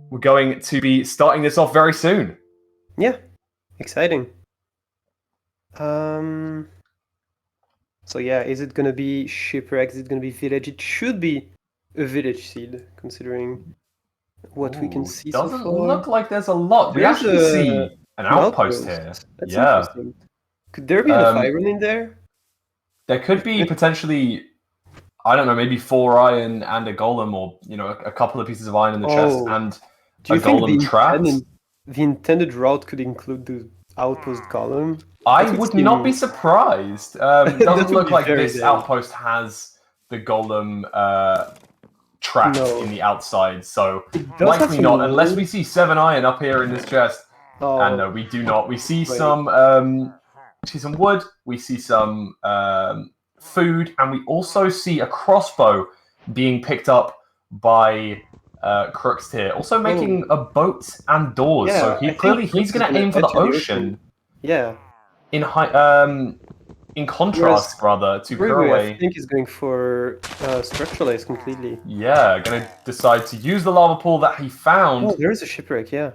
we're going to be starting this off very soon. Yeah, exciting. So yeah, is it gonna be shipwreck? Is it gonna be village? It should be a village seed, considering what we can see so far. Doesn't look like there's a lot. We There's actually see an outpost here. That's yeah. interesting. Could there be enough iron in there? There could be potentially, I don't know, maybe 4 iron and a golem, or a couple of pieces of iron in the chest and Do you a golem trap. The intended route could include the outpost golem? I would not be surprised. It doesn't look like this outpost has the golem trap in the outside, so likely not, unless we see 7 iron up here in this chest. And no, we do not. We see some wood, we see some food, and we also see a crossbow being picked up by Crookst here. Also making a boat and doors, so he's going to aim for the ocean. Yeah. In contrast, rather, to Couriway. I think he's going for structuralize completely. Yeah, going to decide to use the lava pool that he found. Oh, there is a shipwreck, yeah.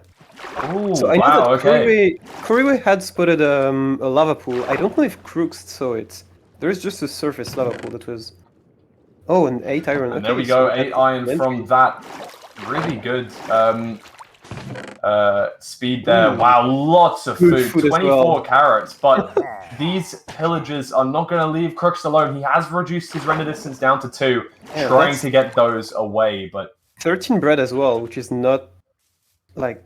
Ooh, so I know that Couriway had spotted a lava pool. I don't know if Crookst saw it. There is just a surface lava pool that was... Oh, and 8 iron. And there we go, 8 iron from that. Really good speed there. Wow, lots of food 24 carrots. But these pillagers are not going to leave Crookst alone. He has reduced his render distance down to 2, trying to get those away. But 13 bread as well, which is not like...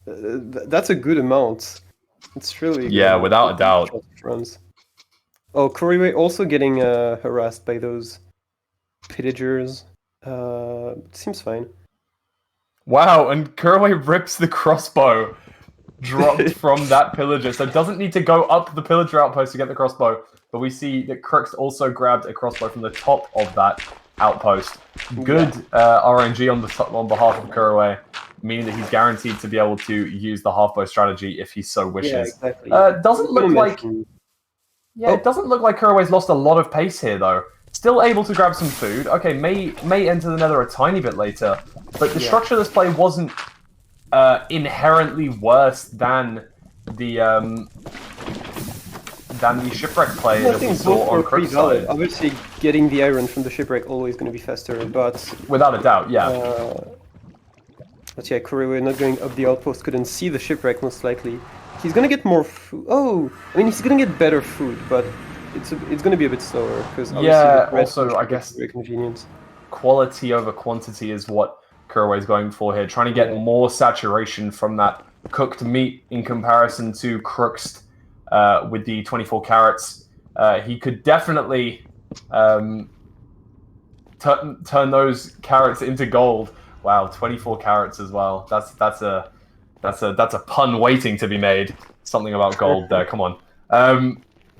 that's a good amount. It's really good. Without a doubt. Oh, Couriway also getting harassed by those pillagers. Seems fine. Wow, and Couriway rips the crossbow dropped from that pillager, so doesn't need to go up the pillager outpost to get the crossbow. But we see that Crookst also grabbed a crossbow from the top of that outpost. Good RNG on behalf of Couriway, meaning that he's guaranteed to be able to use the half-bow strategy if he so wishes. Yeah, exactly. Doesn't look like... Yeah, it doesn't look like Couriway's lost a lot of pace here, though. Still able to grab some food. Okay, may enter the Nether a tiny bit later, but the structure of this play wasn't inherently worse than the shipwreck play that we saw on Crookst's side. Obviously, getting the iron from the shipwreck always going to be faster, but... Without a doubt, yeah. But yeah, Couriway not going up the outpost couldn't see the shipwreck, most likely. He's going to get more food. Oh, I mean, he's going to get better food, but it's going to be a bit slower, because also, I guess, very convenient. Quality over quantity is what Couriway's going for here, trying to get more saturation from that cooked meat in comparison to Crookst with the 24 carrots. He could definitely turn those carrots into gold. Wow, 24 carrots as well. That's a pun waiting to be made. Something about gold there. Come on.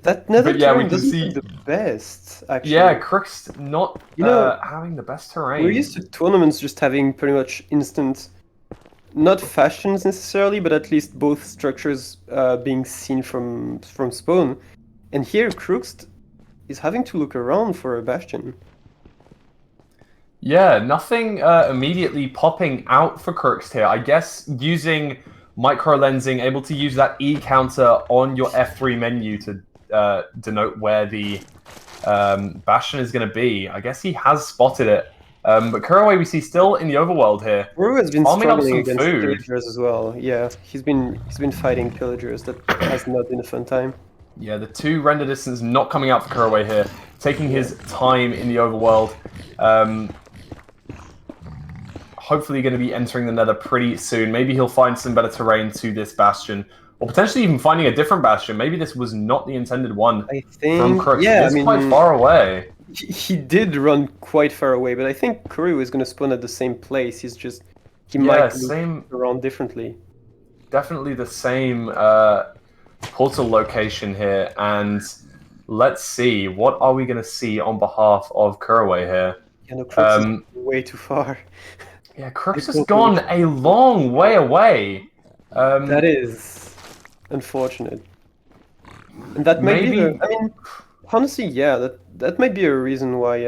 That Nether terrain doesn't look the best, actually. Yeah, Crookst not having the best terrain. We're used to tournaments just having pretty much instant, not fashions necessarily, but at least both structures being seen from spawn. And here, Crookst is having to look around for a Bastion. Yeah, nothing immediately popping out for Crookst here. I guess using micro-lensing, able to use that E counter on your F3 menu to denote where the Bastion is going to be. I guess he has spotted it. But Couriway we see still in the overworld here. Couriway has been struggling against pillagers as well. Yeah, he's been fighting pillagers. That has not been a fun time. Yeah, the 2 render distance not coming out for Couriway here. Taking his time in the overworld. Hopefully going to be entering the Nether pretty soon. Maybe he'll find some better terrain to this Bastion. Or potentially even finding a different Bastion. Maybe this was not the intended one from Crookst. Yeah, it's quite far away. He did run quite far away, but I think Couriway is going to spawn at the same place. He might look around differently. Definitely the same portal location here. And let's see, what are we going to see on behalf of Couriway here? Yeah, no, Crookst is way too far. Yeah, Crookst has gone a long way away. That is unfortunate. And that may be I mean, honestly, yeah, that might be a reason why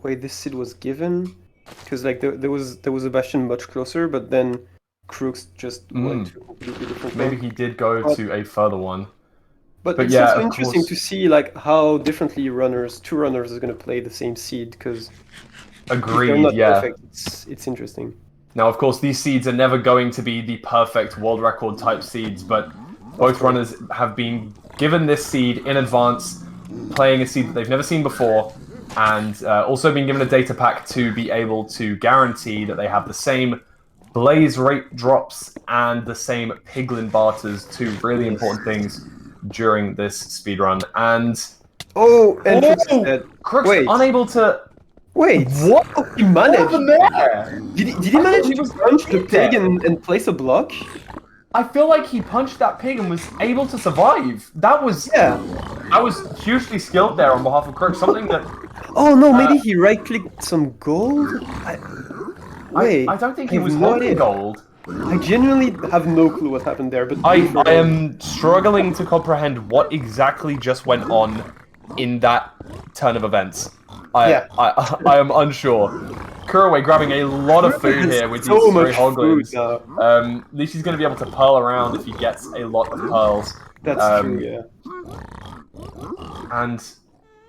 this seed was given. because like there was a Bastion much closer, but then Crookst just went to a completely different Maybe one. he did go to a further one. But it's yeah, also of interesting course. to see like how differently two runners are going to play the same seed, because if they're not perfect, it's interesting. Now, of course, these seeds are never going to be the perfect world record type seeds, but both runners have been given this seed in advance, playing a seed that they've never seen before, and also been given a data pack to be able to guarantee that they have the same blaze rate drops and the same piglin barters, two really important things during this speedrun. And Crookst unable to... Wait, what? He managed. What happened there? Did he manage to punch the pig and place a block? I feel like he punched that pig and was able to survive. That was I was hugely skilled there on behalf of Crookst. Something that... Oh no, maybe he right-clicked some gold? Wait, I don't think he was holding gold. I genuinely have no clue what happened there, but I am struggling to comprehend what exactly just went on in that turn of events. I am unsure. Couriway grabbing a lot of food here with these three hoglins. At least he's going to be able to pearl around if he gets a lot of pearls. That's true, yeah. And,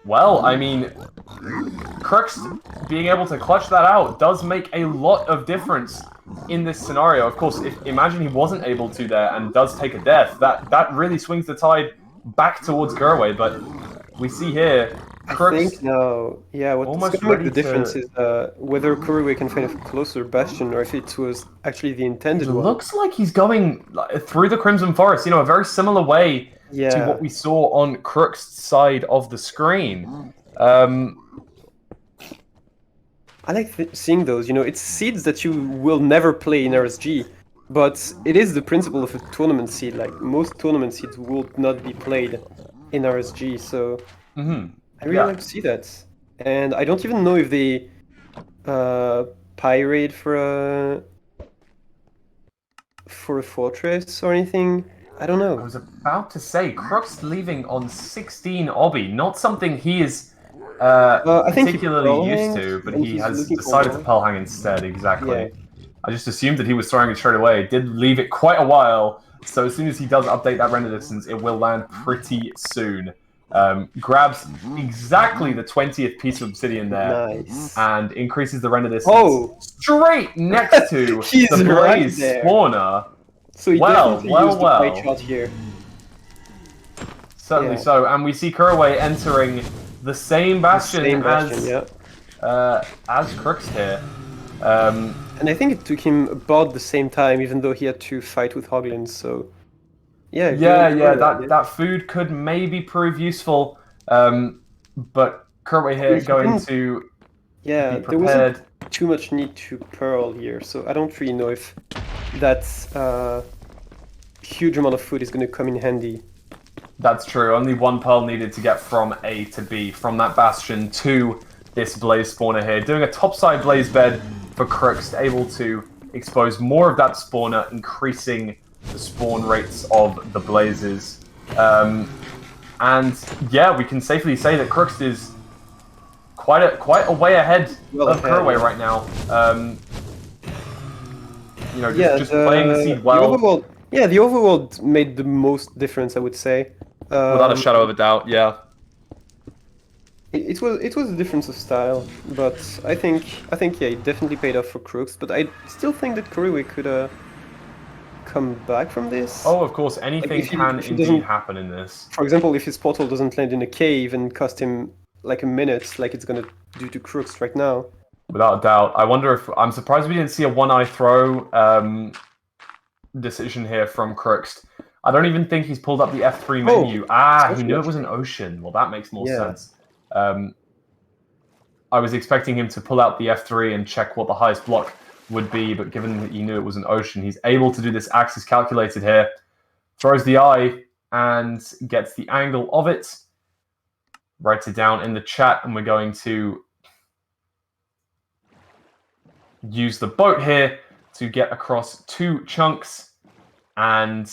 well, I mean, Crookst being able to clutch that out does make a lot of difference in this scenario. Of course, imagine he wasn't able to there and does take a death. That really swings the tide back towards Couriway, but we see here... I think now, what's going to make the difference is whether Couriway can find a closer Bastion or if it was actually the intended one. It looks like he's going through the Crimson Forest, a very similar way to what we saw on Crookst's side of the screen. I like seeing those, it's seeds that you will never play in RSG, but it is the principle of a tournament seed. Like, most tournament seeds would not be played in RSG, so... I really like to see that. And I don't even know if they pirate for a fortress or anything. I don't know. I was about to say, Crookst leaving on 16 obby, not something he is particularly used to, but he has decided to pearl hang instead, exactly. Yeah. I just assumed that he was throwing it straight away. It did leave it quite a while, so as soon as he does update that render distance, it will land pretty soon. Grabs exactly the 20th piece of obsidian there, and increases the render distance straight next to the blaze spawner. So he definitely used the play chart here. Certainly so, and we see Couriway entering the same Bastion, as Crookst here. And I think it took him about the same time, even though he had to fight with hoglins, so... that food could maybe prove useful, but Couriway here going to be prepared. There wasn't too much need to pearl here, so I don't really know if that huge amount of food is going to come in handy. That's true, only one pearl needed to get from A to B, from that Bastion to this blaze spawner here. Doing a topside blaze bed for Crookst, able to expose more of that spawner, increasing the spawn rates of the blazes. And yeah, we can safely say that Crookst is quite a way ahead of Couriway right now. Just playing the seed well. The Overworld made the most difference, I would say. Without a shadow of a doubt, yeah. It was a difference of style, but I think it definitely paid off for Crookst. But I still think that Couriway could come back from this. Oh, of course, anything can indeed happen in this. For example, if his portal doesn't land in a cave and cost him like a minute, like it's gonna do to Crookst right now. Without a doubt. I wonder if... I'm surprised we didn't see a one-eye throw decision here from Crookst. I don't even think he's pulled up the F3 menu. He knew it was an ocean. Well, that makes more sense. I was expecting him to pull out the F3 and check what the highest block would be, but given that he knew it was an ocean, he's able to do this axis calculated here. Throws the eye and gets the angle of it. Writes it down in the chat, and we're going to use the boat here to get across two chunks and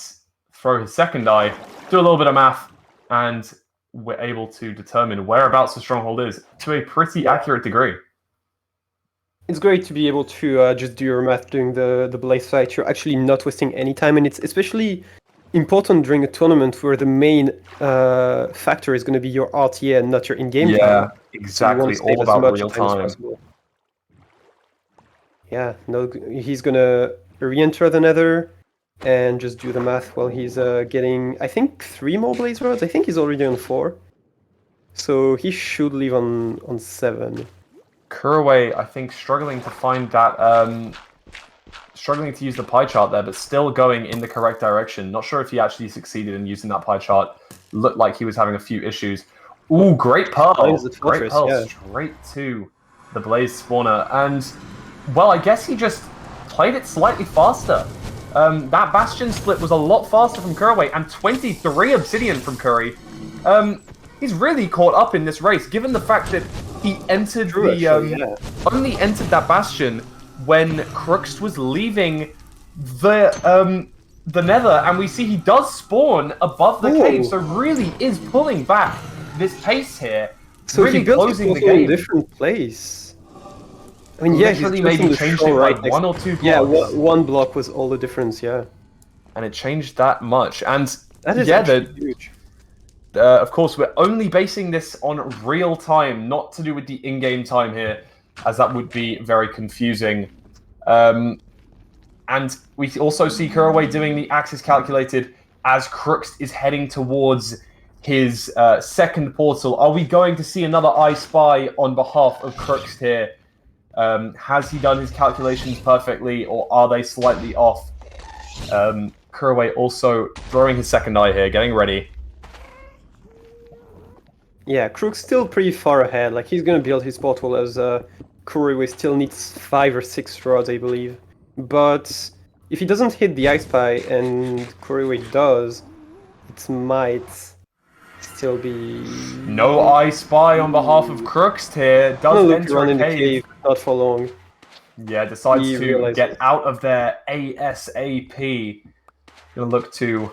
throw his second eye, do a little bit of math, and we're able to determine whereabouts the Stronghold is to a pretty accurate degree. it's great to be able to just do your math during the blaze fight. You're actually not wasting any time, and it's especially important during a tournament where the main factor is going to be your RTA and not your in-game time. Yeah, exactly. So you want to all save as about much real time as time. possible. Yeah, no, he's gonna re-enter the Nether and just do the math while he's getting, I think, 3 more blaze rods. I think he's already on 4, so he should leave on 7. Couriway, I think, struggling to find that, struggling to use the pie chart there, but still going in the correct direction. Not sure if he actually succeeded in using that pie chart. Looked like he was having a few issues. Ooh, great pearl! Great pearl, yeah. straight to the blaze spawner. And, well, I guess he just played it slightly faster. That Bastion split was a lot faster from Couriway, and 23 obsidian from Curry. He's really caught up in this race, given the fact that he entered only entered that Bastion when Crookst was leaving the Nether, and we see he does spawn above the cave, so really is pulling back this pace here. So really he built closing the in a game. different place. I mean, yeah, he's maybe changed it like 1 or 2 blocks. Yeah, one block was all the difference, yeah. And it changed that much, and that is huge. Of course, we're only basing this on real time, not to do with the in-game time here, as that would be very confusing. And we also see Couriway doing the axis calculated as Crookst is heading towards his second portal. Are we going to see another I Spy on behalf of Crookst here? Has he done his calculations perfectly, or are they slightly off? Couriway also throwing his second eye here, getting ready. Yeah, Crook's still pretty far ahead. Like, he's gonna build his portal as Couriway still needs 5 or 6 rods, I believe. But if he doesn't hit the Ice Spy and Couriway does, it might still be... No I Spy on behalf of Crookst here. Does enter a cave. Not for long. Yeah, decides to get out of there ASAP. Gonna look to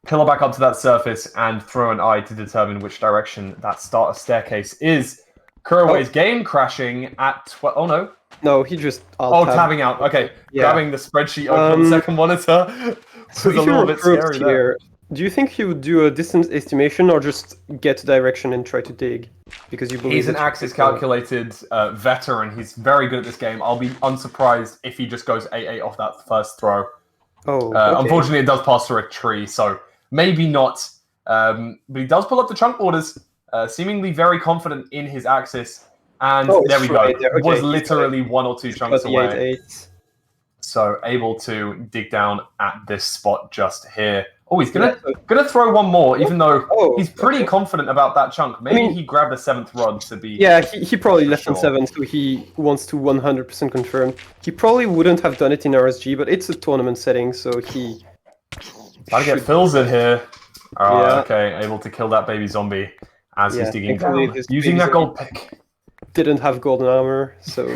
pillar back up to that surface and throw an eye to determine which direction that starter staircase is. Couriway's game crashing at 12. Oh no. No, he just... tabbing out. Okay, grabbing the spreadsheet on the second monitor. So if you're a bit scary here, do you think he would do a distance estimation or just get direction and try to dig? Because you believe he's an axis calculated veteran. He's very good at this game. I'll be unsurprised if he just goes 8-8 off that first throw. Unfortunately, it does pass through a tree, so maybe not. But he does pull up the chunk borders, seemingly very confident in his axis. And there we go. It was literally 1 or 2 chunks away. So able to dig down at this spot just here. Oh, he's gonna throw one more, even though he's pretty confident about that chunk. Maybe he grabbed the 7th rod to be... Yeah, he probably left on 7, so he wants to 100% confirm. He probably wouldn't have done it in RSG, but it's a tournament setting, so he... Gotta get fills in here. Okay, able to kill that baby zombie as he's digging down. Using that gold pick. Didn't have golden armor, so...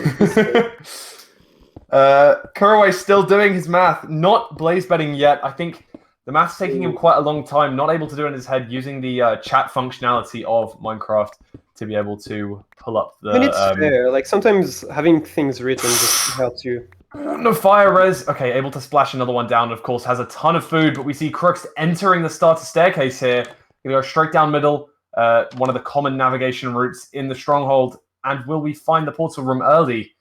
Couriway still doing his math, not blaze betting yet. I think the math's taking him quite a long time, not able to do it in his head, using the chat functionality of Minecraft to be able to pull up the... I mean, it's fair. Like, sometimes having things written just helps you. No fire res. Okay, able to splash another one down, of course, has a ton of food, but we see Crookst entering the starter staircase here. Gonna go straight down middle, one of the common navigation routes in the Stronghold, and will we find the portal room early?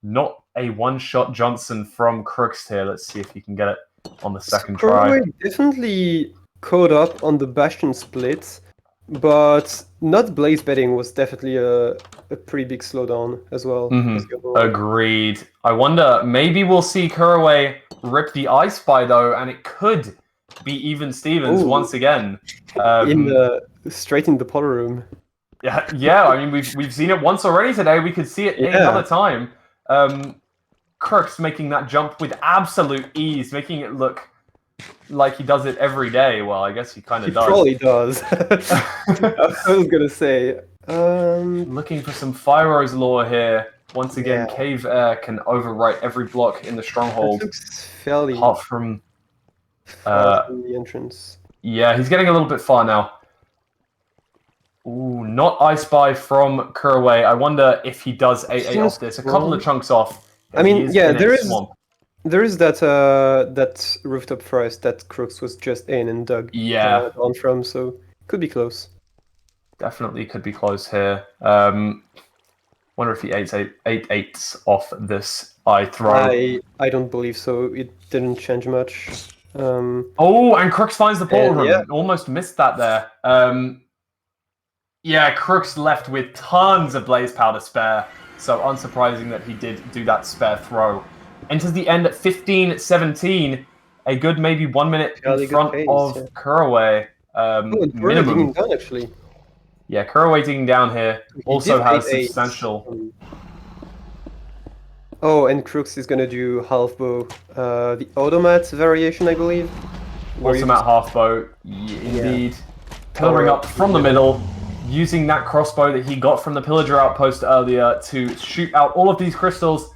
Not a one-shot Johnson from Crookst here. Let's see if he can get it on the second try. Definitely caught up on the Bastion split, but not blaze betting was definitely a pretty big slowdown as well. Agreed. I wonder, maybe we'll see Couriway rip the I Spy though, and it could be even Stevens once again. Straight in the potter room. Yeah. I mean, we've seen it once already today. We could see it another time. Crookst making that jump with absolute ease, making it look like he does it every day. Well, I guess he kind of does. He probably does. I was gonna say. Looking for some Fyro's lore here. Once again, Cave Air can overwrite every block in the Stronghold. It looks fairly apart from the entrance. Yeah, he's getting a little bit far now. Ooh, not I Spy from Couriway. I wonder if he does 8-8 off this. A couple of chunks off. I mean, yeah, there is swamp. There is that rooftop forest that Crookst was just in and dug down from, so could be close. Definitely could be close here. Wonder if he 8-8s off this eye throw. I don't believe so. It didn't change much. Oh, and Crookst finds the portal room. Yeah. Almost missed that there. Yeah, Crookst left with tons of blaze powder spare, so unsurprising that he did do that spare throw. Enters the end at 15-17, a good maybe 1 minute in front of Couriway. Minimum. Digging down, actually. Yeah, Couriway digging down here also has substantial. Oh, and Crookst is gonna do half bow, the automat variation, I believe. Automat half bow, indeed. Pillaring up from the middle, using that crossbow that he got from the pillager outpost earlier to shoot out all of these crystals,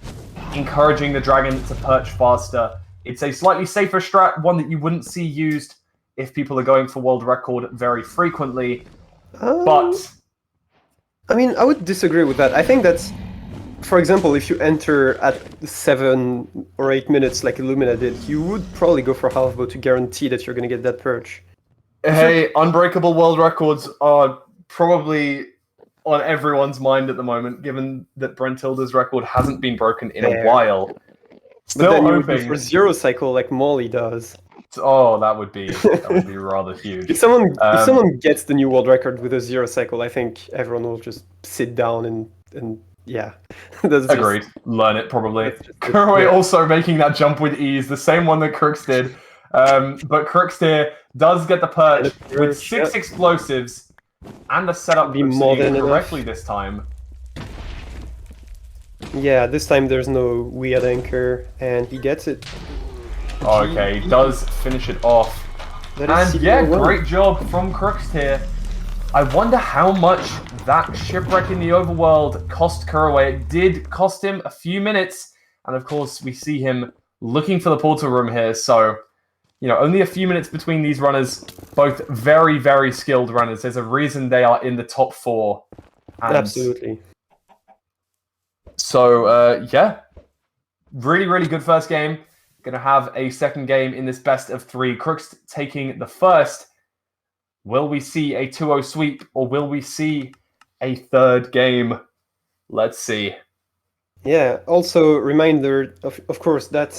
encouraging the dragon to perch faster. It's a slightly safer strat, one that you wouldn't see used if people are going for world record very frequently. But I mean, I would disagree with that. I think that's, for example, if you enter at 7 or 8 minutes like Illumina did, you would probably go for half bow to guarantee that you're going to get that perch. Hey, unbreakable world records are probably on everyone's mind at the moment, given that Brentilda's record hasn't been broken in a while. Still hoping. You would go for zero cycle like Molly does. Oh, that would be rather huge. If someone gets the new world record with a zero cycle, I think everyone will just sit down and yeah. Agreed. Learn it probably. Couriway also making that jump with ease, the same one that Crookst did. But Crookst here does get the perch with 6 explosives and the setup correctly this time. Yeah, this time there's no weird anchor, and he gets it. Okay, he does finish it off. And yeah, great job from Crookst here. I wonder how much that shipwreck in the overworld cost Couriway. It did cost him a few minutes, and of course we see him looking for the portal room here, so only a few minutes between these runners, both very, very skilled runners. There's a reason they are in the top 4. Absolutely. So, yeah, really, really good first game. Going to have a second game in this best of 3. Crookst taking the first. Will we see a 2-0 sweep, or will we see a third game? Let's see. Yeah, also reminder, of course, that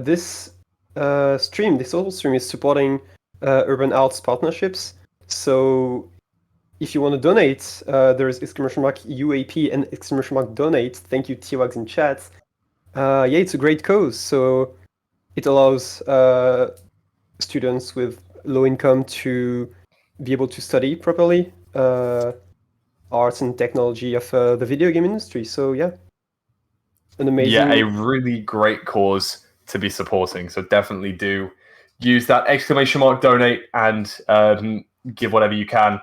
this auto stream is supporting Urban Arts partnerships. So if you want to donate, there's !UAP and !donate. Thank you, T-Wags in chat. Yeah, it's a great cause. So it allows students with low income to be able to study properly arts and technology of the video game industry. So yeah, an amazing. Yeah, a really great cause to be supporting. So definitely do use that !donate and give whatever you can.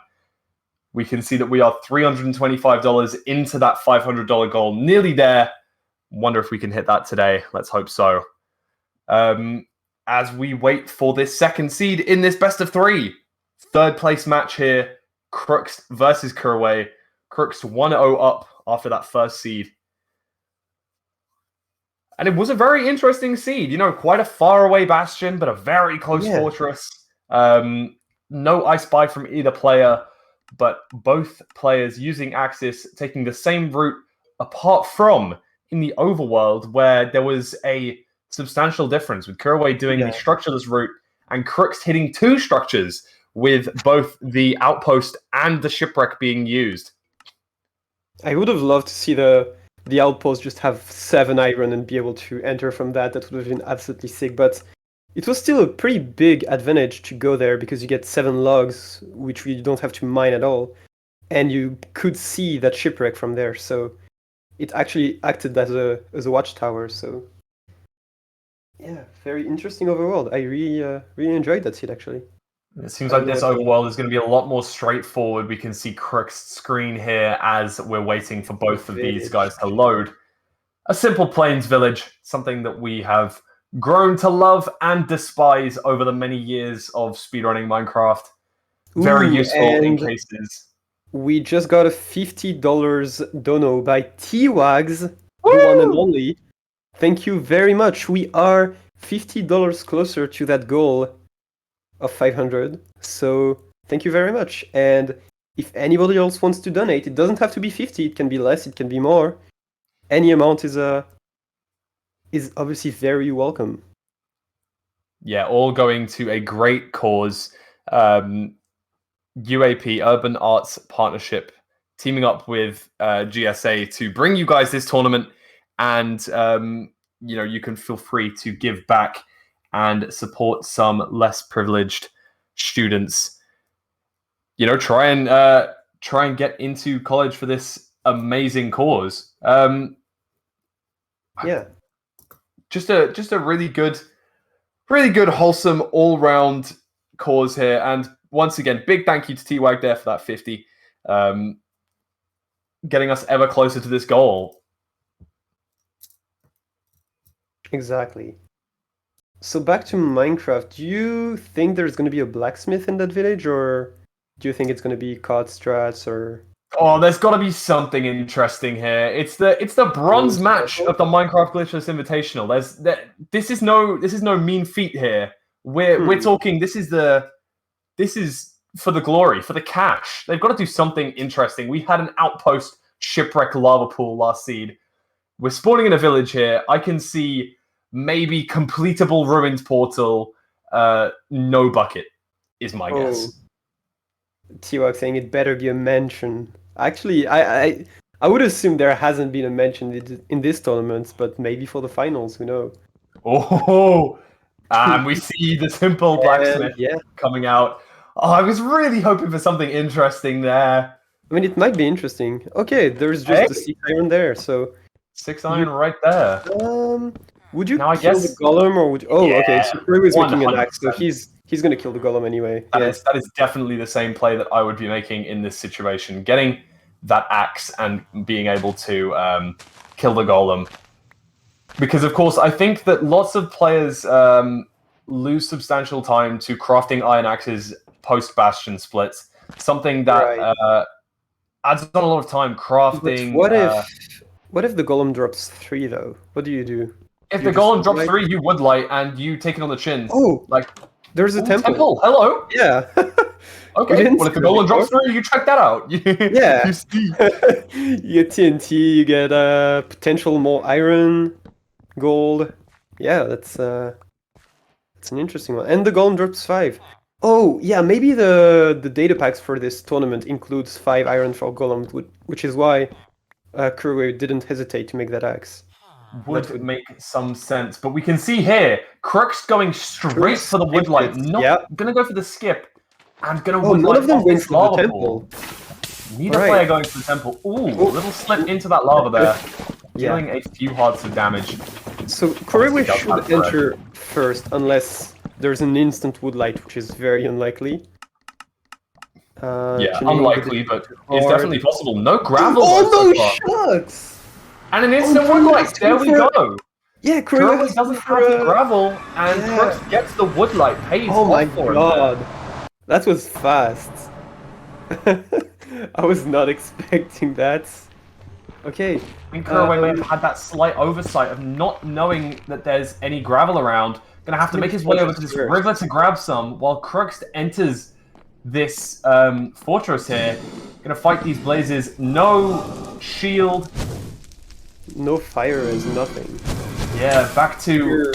We can see that we are $325 into that $500 goal, nearly there. Wonder if we can hit that today. Let's hope so. As we wait for this second seed in this best of 3. Third place match here. Crookst versus Couriway. Crookst 1-0 up after that first seed. And it was a very interesting seed. Quite a far away Bastion, but a very close fortress. No I Spy from either player, but both players using Axis, taking the same route, apart from in the Overworld, where there was a substantial difference, with Couriway doing the structureless route and Crookst hitting 2 structures, with both the outpost and the shipwreck being used. I would have loved to see the outpost just have 7 iron and be able to enter from that. That would have been absolutely sick, but it was still a pretty big advantage to go there because you get 7 logs, which you don't have to mine at all, and you could see that shipwreck from there. So it actually acted as a watchtower. So yeah, very interesting overworld. I really enjoyed that seed actually. It seems like this overworld is going to be a lot more straightforward. We can see Crookst's screen here as we're waiting for both of these guys to load. A simple plains village, something that we have grown to love and despise over the many years of speedrunning Minecraft. Very useful in cases. we just got a $50 dono by T-Wags, the one and only. Thank you very much. We are $50 closer to that goal of 500. So thank you very much. And if anybody else wants to donate, it doesn't have to be 50. It can be less. It can be more. Any amount is obviously very welcome. Yeah, all going to a great cause. UAP, Urban Arts Partnership, teaming up with GSA to bring you guys this tournament. And, you can feel free to give back and support some less privileged students. Try and get into college for this amazing cause. Yeah. Just a really good, wholesome, all-round cause here. And once again, big thank you to T-Wag there for that 50, getting us ever closer to this goal. Exactly. So back to Minecraft, do you think there's going to be a blacksmith in that village, or do you think it's going to be COD strats, or... Oh, there's got to be something interesting here. It's the bronze match of the Minecraft Glitchless Invitational. This is no mean feat here. We're talking. This is for the glory, for the cash. They've got to do something interesting. We had an outpost shipwreck lava pool last seed. We're spawning in a village here. I can see maybe completable ruined portal. No bucket is my guess. T-Wag saying it better be a mansion. Actually, I would assume there hasn't been a mention in this tournament, but maybe for the finals, who knows? Oh, and we see the simple blacksmith coming out. Oh, I was really hoping for something interesting there. I mean, it might be interesting. Okay, there's just the 6 iron there, so 6 iron right there. Would you kill the golem, or would you... Oh, okay, so Couriway is making an axe, so he's gonna kill the golem anyway. That is definitely the same play that I would be making in this situation. Getting that axe and being able to kill the golem. Because, of course, I think that lots of players lose substantial time to crafting iron axes post-Bastion splits. Something that adds on a lot of time crafting... But what if the golem drops 3, though? What do you do? If the golem drops 3, you would light, and you take it on the chin. Oh! There's a temple. Hello. Yeah. Okay. Well, if the golem drops through, you check that out. Yeah. You get TNT. You get potential more iron, gold. Yeah, that's an interesting one. And the golem drops 5. Oh yeah, maybe the data packs for this tournament includes 5 iron for golem, which is why Couriway didn't hesitate to make that axe. Would make some sense, but we can see here Crookst going straight for the woodlight, not gonna go for the skip, and gonna woodlight. None of them went for the temple. Neither player going for the temple. Ooh, a little slip into that lava there, dealing a few hearts of damage. So Couriway should enter first, unless there's an instant woodlight, which is very unlikely. Unlikely, but it's definitely possible. No gravel. Oh no, shucks! And an instant woodlight, there we go! Yeah, Couriway doesn't have the gravel, and Crookst gets the woodlight, pays Oh my god! That was fast. I was not expecting that. Okay. I think Couriway may have had that slight oversight of not knowing that there's any gravel around. Gonna have to make his way over to this river to grab some, while Crookst enters this fortress here. Gonna fight these blazes. No shield. No fire is nothing. Yeah, back to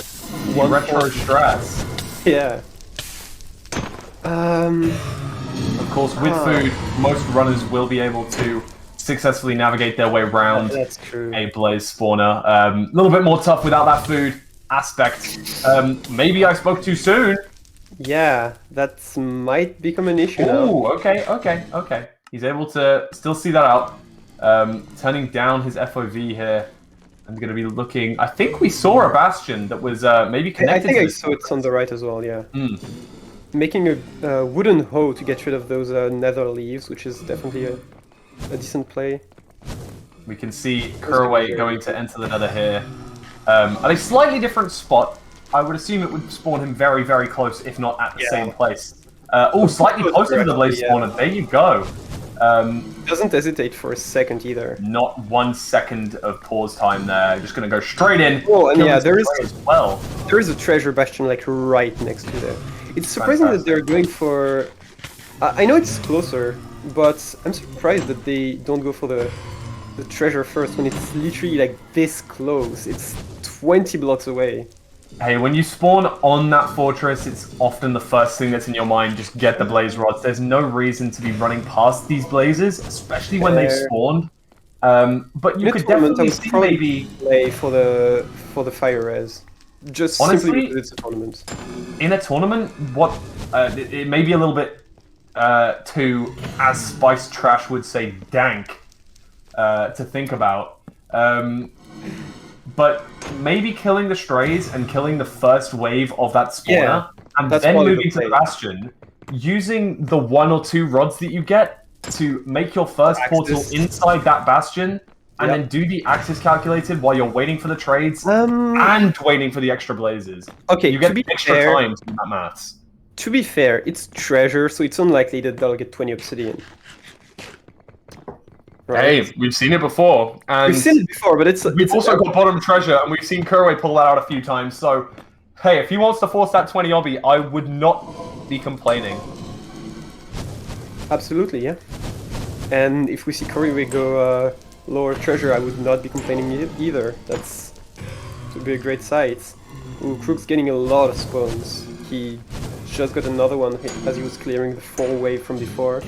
retro strats. Yeah. Of course, with food, most runners will be able to successfully navigate their way around a blaze spawner. A little bit more tough without that food aspect. Maybe I spoke too soon. Yeah, that might become an issue now. Oh, okay. He's able to still see that out. Turning down his FOV here. I'm going to be looking... I think we saw a Bastion that was maybe connected I think I saw it on the right as well, yeah. Making a wooden hoe to get rid of those nether leaves, which is definitely a decent play. We can see Couriway going to enter the nether here. At a slightly different spot. I would assume it would spawn him very, very close, if not at the same place. Slightly closer to the blaze spawner. There you go. Doesn't hesitate for a second either. Not 1 second of pause time there. Just going to go straight in. Oh, and yeah, there is as well. There is a treasure bastion like right next to there. It's surprising that they're going for. I know it's closer, but I'm surprised that they don't go for the treasure first when it's literally like this close. It's 20 blocks away. Hey, when you spawn on that fortress, it's often the first thing that's in your mind. Just get the blaze rods. There's no reason to be running past these blazes, especially when they've spawned. But you could definitely see maybe play for the fire res. Just honestly, simply because it's a tournament. In a tournament, what it may be a little bit too, as Spice Trash would say, dank to think about. But maybe killing the strays and killing the first wave of that spawner, and then moving to the Bastion, using the 1 or 2 rods that you get to make your first portal inside that Bastion, and then do the axis calculated while you're waiting for the trades and waiting for the extra blazes. Okay, you get extra time to do that maths. To be fair, it's treasure, so it's unlikely that they'll get 20 obsidian. Right. Hey, we've seen it before. And we've seen it before, but we've also got bottom treasure, and we've seen Couriway pull that out a few times. So, hey, if he wants to force that 20 obby, I would not be complaining. Absolutely, yeah. And if we see Couriway go lower treasure, I would not be complaining either. It would be a great sight. Ooh, Crookst getting a lot of spawns. He just got another one as he was clearing the 4 wave from before.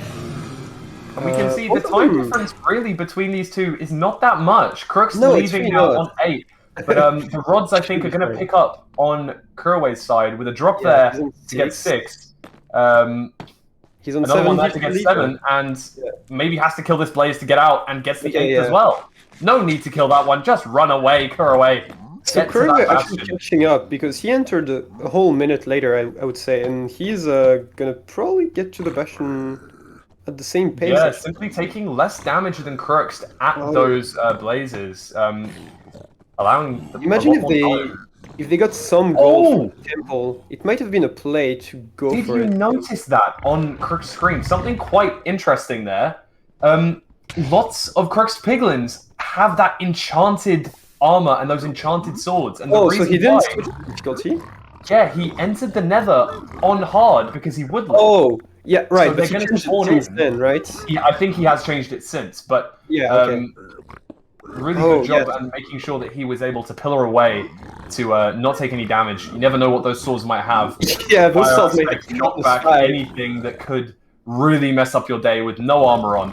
And we can see the time difference really between these two is not that much. Crookst leaving now on 8. But the rods, I think, are going to pick up on Couriway's side with a drop there to get 6. He's on another 7 one there to get 7, and maybe has to kill this blaze to get out and gets the 8 as well. No need to kill that one, just run away, Couriway. So Couriway actually catching up because he entered a whole minute later, I would say, and he's gonna probably get to the Bastion at the same pace. Yeah, simply taking less damage than Crookst at those blazes, allowing. Imagine if they got some gold from the temple, it might have been a play to go for it. Did you notice that on Crookst's screen? Something quite interesting there. Lots of Crookst piglins have that enchanted armor and those enchanted swords. And the reason so he didn't switch the difficulty? Yeah, he entered the Nether on hard because he would. Oh, yeah, right. So but they're going to spawn in then, right? Yeah, I think he has changed it since, but really good job and making sure that he was able to pillar away to not take any damage. You never know what those swords might have. Yeah, those swords may knock back anything that could really mess up your day with no armor on.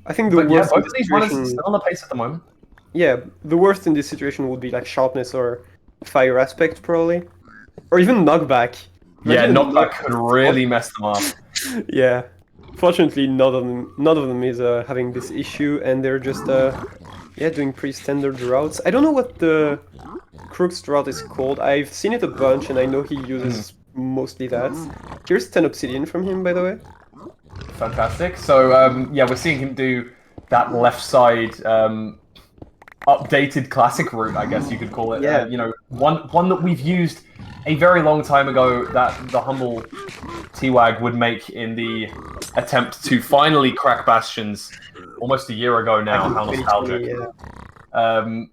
I think the worst. Both of these runners are still on the pace at the moment. Yeah, the worst in this situation would be like sharpness or fire aspect, probably, or even knockback. Imagine knockback could really mess them up. Yeah, fortunately, none of them is having this issue, and they're just doing pretty standard routes. I don't know what the Crookst route is called. I've seen it a bunch, and I know he uses mostly that. Here's 10 obsidian from him, by the way. Fantastic. So we're seeing him do that left side updated classic route, I guess you could call it. Yeah. One that we've used a very long time ago that the humble T-Wag would make in the attempt to finally crack Bastions almost a year ago now. How nostalgic. Yeah.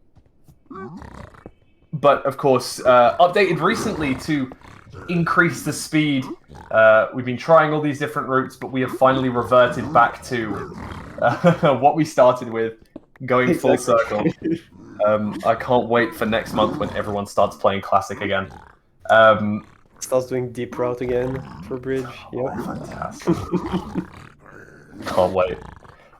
But of course, updated recently to increase the speed. We've been trying all these different routes, but we have finally reverted back to what we started with, going full circle. I can't wait for next month when everyone starts playing Classic again. Starts doing deep route again for bridge. Yeah, fantastic. Can't wait.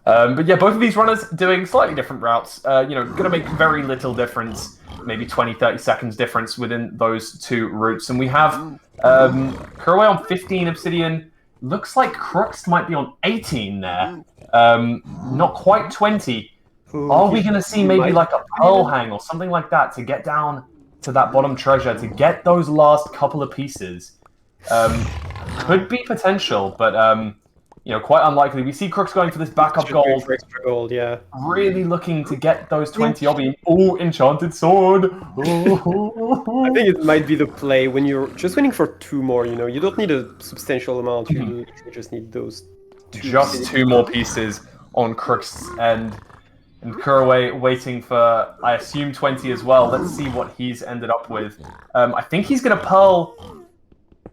But yeah, both of these runners doing slightly different routes. Gonna make very little difference, maybe 20-30 seconds difference within those two routes. And we have Couriway on 15 obsidian. Looks like Crookst might be on 18 there. Not quite 20. Are we going to see maybe like a pearl hang or something like that to get down to that bottom treasure, to get those last couple of pieces? Could be potential, but quite unlikely. We see Crookst going for this backup gold. For extra gold, yeah. Really looking to get those 20 obby. Oh, enchanted sword! I think it might be the play when you're just waiting for 2 more, you don't need a substantial amount, you literally just need those Just two more pieces on Crookst's end. And Couriway waiting for, I assume, 20 as well. Let's see what he's ended up with. I think he's going to Pearl...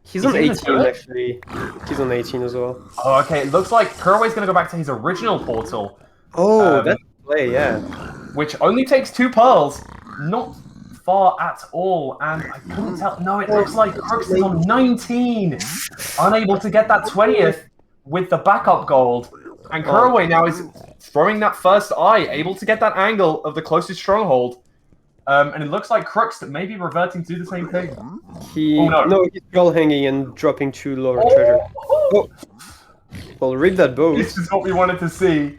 He's on 18, actually. He's on 18 as well. Oh, okay. It looks like Couriway's going to go back to his original portal. Oh, that's the play, yeah. Which only takes 2 pearls. Not far at all. And I couldn't tell... No, it looks like Crookst is on 19. Unable to get that 20th with the backup gold. And Couriway now is throwing that first eye, able to get that angle of the closest stronghold. And it looks like Crookst may be reverting to do the same thing. No, he's all hanging and dropping 2 lower treasure. Oh. Well, rip that bow. This is what we wanted to see.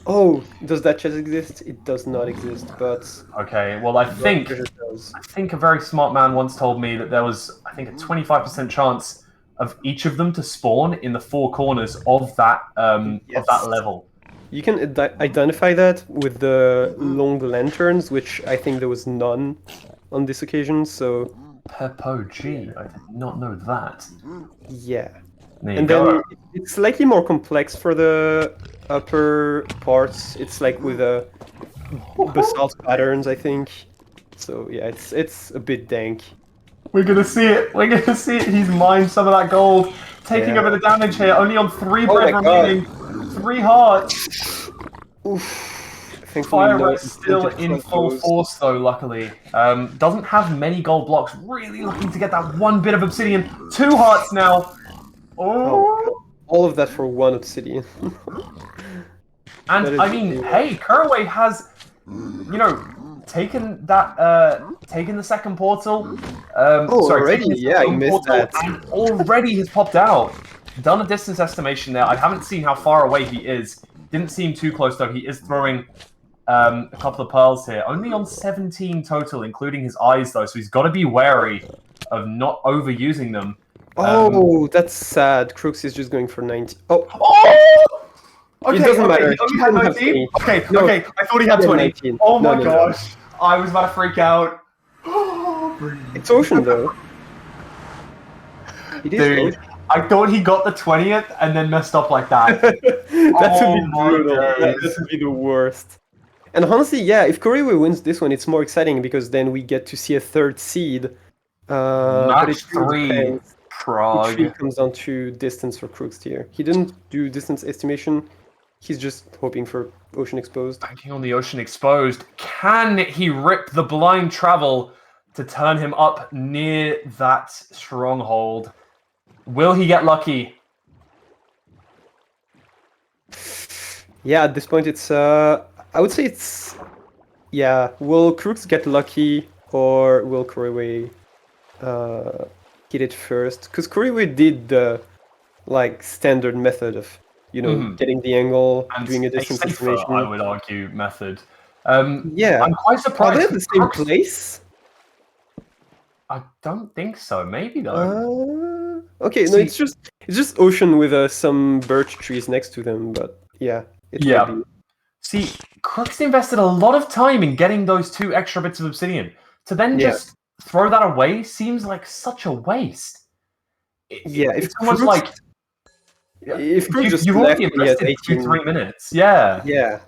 Oh, does that chest exist? It does not exist, but... Okay, well, I think a very smart man once told me that there was, I think, a 25% chance of each of them to spawn in the 4 corners of that of that level. You can identify that with the long lanterns, which I think there was none on this occasion, so... Peppo G, I did not know that. Yeah. Then it's slightly more complex for the upper parts. It's like with basalt patterns, I think. So yeah, it's a bit dank. We're gonna see it. We're gonna see it. He's mined some of that gold, taking a bit of damage here. Only on 3 bread remaining. 3 hearts. Oof. Fire is still in full force, though. Luckily, doesn't have many gold blocks. Really looking to get that 1 bit of obsidian. 2 hearts now. Oh. All of that for 1 obsidian. And I mean, hey, Couriway has, you know, taken that, taken the second portal. Already? Yeah, I missed that. And already has popped out. Done a distance estimation there. I haven't seen how far away he is. Didn't seem too close though. He is throwing a couple of pearls here. Only on 17 total, including his eyes though. So he's got to be wary of not overusing them. Oh, that's sad. Crookst is just going for 90. Oh! Okay, it doesn't matter. He only had 19? Okay, okay. I thought he had 20. 19. Oh my gosh. I was about to freak out. It's Ocean, though. Dude, I thought he got the 20th and then messed up like that. That would be brutal. That would be the worst. And honestly, yeah, if Couriway wins this one, it's more exciting because then we get to see a 3rd seed. Match 3. Prague. It comes down to distance for Crookst here. He didn't do distance estimation. He's just hoping for Ocean Exposed. Banking on the Ocean Exposed. Can he rip the blind travel to turn him up near that stronghold? Will he get lucky? Yeah, at this point it's... I would say it's... Yeah, will Crookst get lucky or will Couriway get it first? Because Couriway did the standard method of, you know, getting the angle, and doing a distance estimation. I would argue, method. Yeah, I'm quite surprised. Are they at the same place? I don't think so. Maybe though. Okay, no, it's just Ocean with some birch trees next to them, but yeah. Yeah. See, Crookst invested a lot of time in getting those 2 extra bits of obsidian. To then just throw that away seems like such a waste. It's almost like if you've already invested 2-3 minutes. Yeah. Yeah.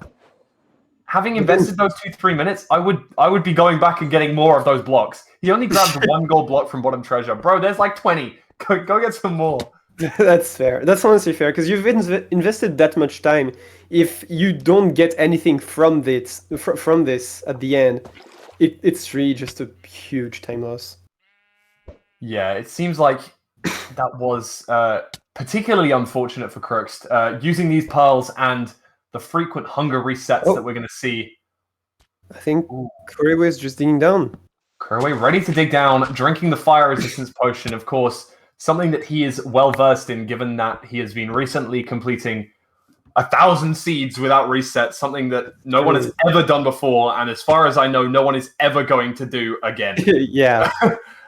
Having invested those 2-3 minutes, I would be going back and getting more of those blocks. He only grabbed 1 gold block from bottom treasure. Bro, there's like 20. Go get some more. That's fair. That's honestly fair, because you've invested that much time. If you don't get anything from this at the end, it's really just a huge time loss. Yeah, it seems like that was particularly unfortunate for Crookst. Using these pearls and the frequent hunger resets that we're going to see. I think Couriway is just digging down. Couriway ready to dig down, drinking the fire resistance potion, of course. Something that he is well versed in, given that he has been recently completing 1,000 seeds without reset, something that no one has ever done before, and as far as I know, no one is ever going to do again. Yeah.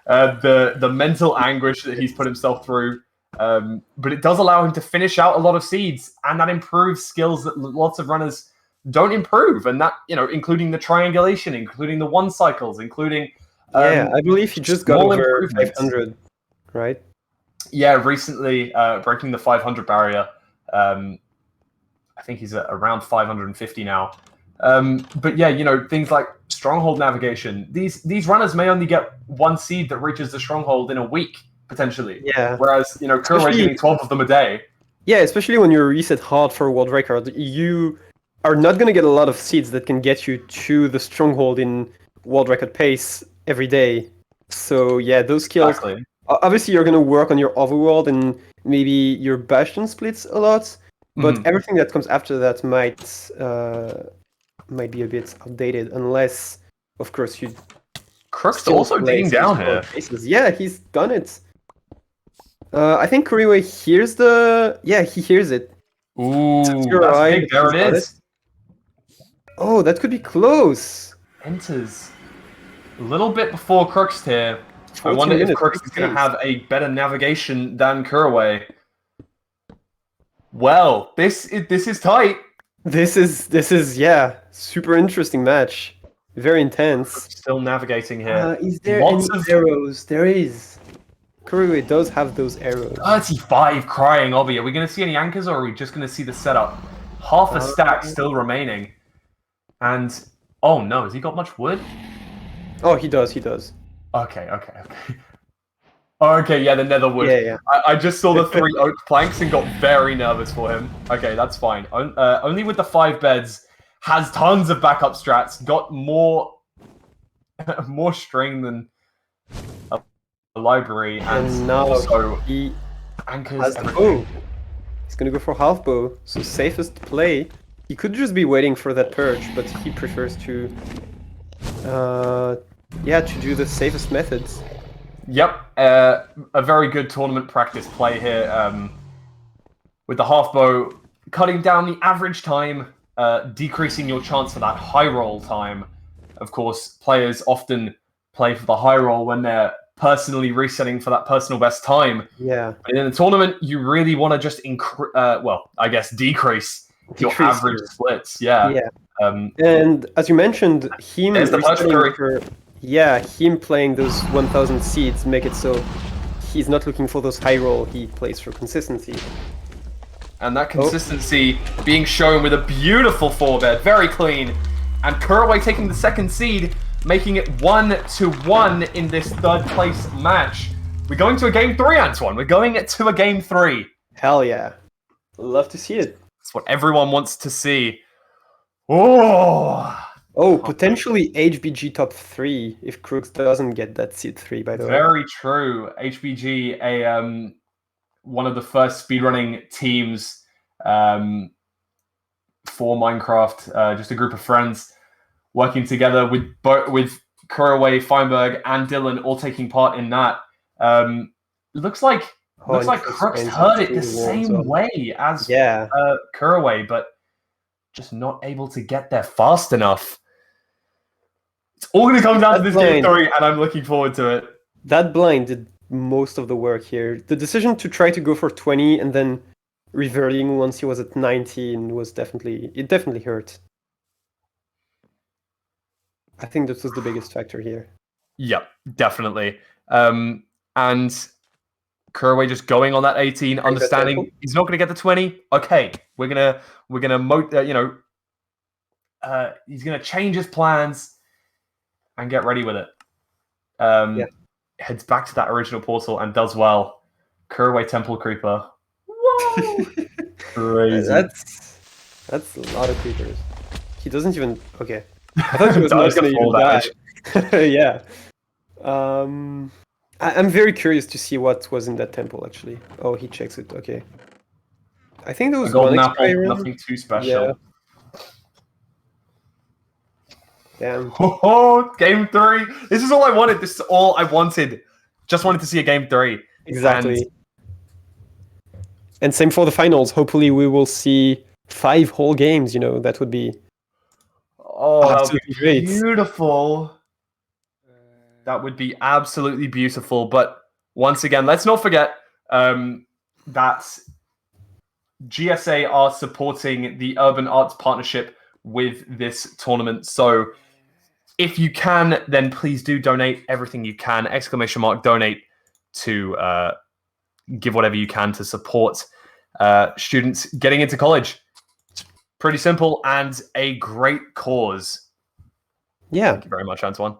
The mental anguish that he's put himself through, but it does allow him to finish out a lot of seeds, and that improves skills that lots of runners don't improve, and that, you know, including the triangulation, including the 1 cycles, including I believe he just got over 500, right? Yeah, recently breaking the 500 barrier. I think he's at around 550 now. But yeah, you know, things like Stronghold navigation. These runners may only get one seed that reaches the Stronghold in a week, potentially. Yeah. Whereas, you know, Couriway's getting 12 of them a day. Yeah, especially when you reset hard for a world record, you are not going to get a lot of seeds that can get you to the Stronghold in world record pace every day. So yeah, those skills. Exactly. Obviously, you're going to work on your Overworld and maybe your Bastion splits a lot, but everything that comes after that might be a bit outdated, unless, of course, you. Crookst also digging down here. Faces. Yeah, he's done it. I think Couriway hears the. Yeah, he hears it. Ooh, that's big. There it is. Oh, that could be close. Enters a little bit before Crookst here. I wonder if Crookst is going to have a better navigation than Couriway. Well, this is tight. This is yeah, super interesting match. Very intense. Still navigating here. Is there any arrows? There is. Couriway does have those arrows. 35 crying obby. Are we going to see any anchors or are we just going to see the setup? Half a stack still remaining. And, oh no, has he got much wood? Oh, he does, he does. Okay. Okay, yeah, the Nether wood. Yeah. I just saw the 3 oak planks and got very nervous for him. Okay, that's fine. Only with the 5 beds, has tons of backup strats, got more string than a library, and now also he anchors has the bow. He's gonna go for half bow, so safest play. He could just be waiting for that perch, but he prefers to do the safest methods. Yep, a very good tournament practice play here. With the half bow, cutting down the average time, decreasing your chance for that high roll time. Of course, players often play for the high roll when they're personally resetting for that personal best time. Yeah. But in a tournament, you really want to just decrease your average splits. Yeah. And as you mentioned, him playing those 1000 seeds make it so he's not looking for those high roll, he plays for consistency. And that consistency being shown with a beautiful 4-bed, very clean. And Couriway taking the second seed, making it 1-1 in this third place match. We're going to a game 3, Antoine. We're going to a game 3. Hell yeah. Love to see it. That's what everyone wants to see. Oh, potentially HBG top 3 if Crookst doesn't get that seed 3, by the way. Very true. HBG, one of the first speedrunning teams for Minecraft, just a group of friends working together with Couriway, Feinberg, and Dylan all taking part in that. Looks like Crookst heard it the same way as Couriway, but just not able to get there fast enough. It's all going to come down to this game 3, and I'm looking forward to it. That blind did most of the work here. The decision to try to go for 20 and then reverting once he was at 19 was definitely hurt. I think this was the biggest factor here. Yep, definitely. And Couriway just going on that 18, understanding he's not going to get the 20. Okay, we're gonna he's gonna change his plans and get ready with it. Heads back to that original portal and does well. Couriway Temple Creeper. Whoa! Crazy. That's a lot of creepers. He doesn't even. Okay. I thought he was not going to even die. Yeah. I'm very curious to see what was in that temple, actually. Oh, he checks it. Okay. I think there was golden apple, nothing too special. Yeah. Damn. Oh, game 3. This is all I wanted. This is all I wanted. Just wanted to see a game 3. Exactly. And same for the finals. Hopefully we will see 5 whole games, that would be... Oh, that would be great. Beautiful. That would be absolutely beautiful. But once again, let's not forget that GSA are supporting the Urban Arts Partnership with this tournament. So if you can, then please do donate everything you can. ! Donate to give whatever you can to support students getting into college. It's pretty simple and a great cause. Yeah. Thank you very much, Antoine.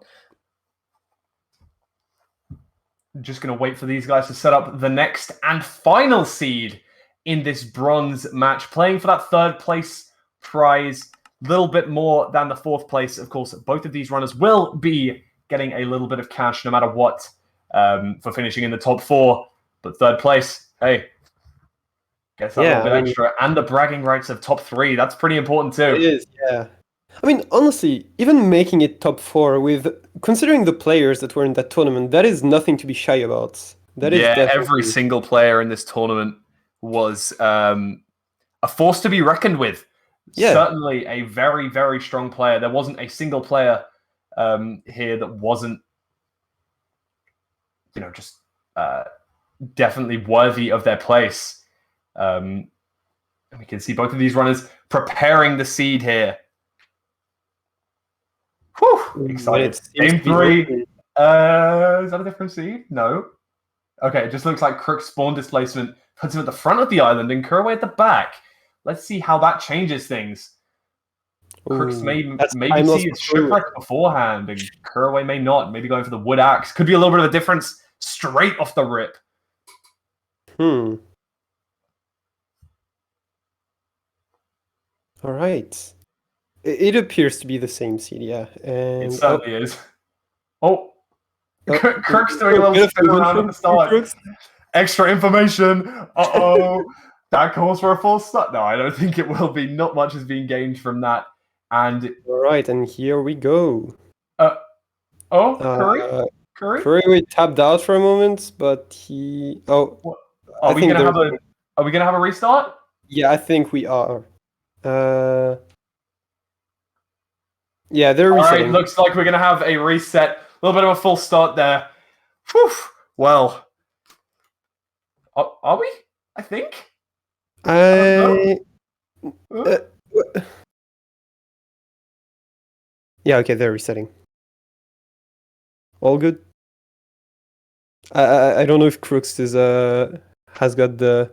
Just going to wait for these guys to set up the next and final seed in this bronze match, playing for that 3rd place prize. A little bit more than the 4th place. Of course, both of these runners will be getting a little bit of cash no matter what for finishing in the top 4. But 3rd place, hey, gets that little bit extra. And the bragging rights of top 3. That's pretty important too. It is, yeah. I mean, honestly, even making it top 4 with considering the players that were in that tournament, that is nothing to be shy about. That is definitely... every single player in this tournament was a force to be reckoned with. Yeah. Certainly a very, very strong player. There wasn't a single player here that wasn't, just definitely worthy of their place. And we can see both of these runners preparing the seed here. Whew, excited. Game 3. Is that a different seed? No. Okay, it just looks like Crookst spawn displacement puts him at the front of the island and Couriway at the back. Let's see how that changes things. Crookst may maybe see his shipwreck beforehand, and Couriway may not. Maybe going for the wood axe. Could be a little bit of a difference straight off the rip. All right. It appears to be the same seed, yeah. And it certainly is. Oh, Crookst doing a little spin around at the start. Extra information. Uh-oh. That calls for a false start. No, I don't think it will be. Not much is being gained from that. And all right, and here we go. Curry tapped out for a moment, but he. Oh, are we gonna have a restart? Yeah, I think we are. Yeah, they're resetting. All right, looks like we're gonna have a reset. A little bit of a full start there. Whew. Well, are we? I think. Yeah, okay, they're resetting. All good. I don't know if Crookst has got the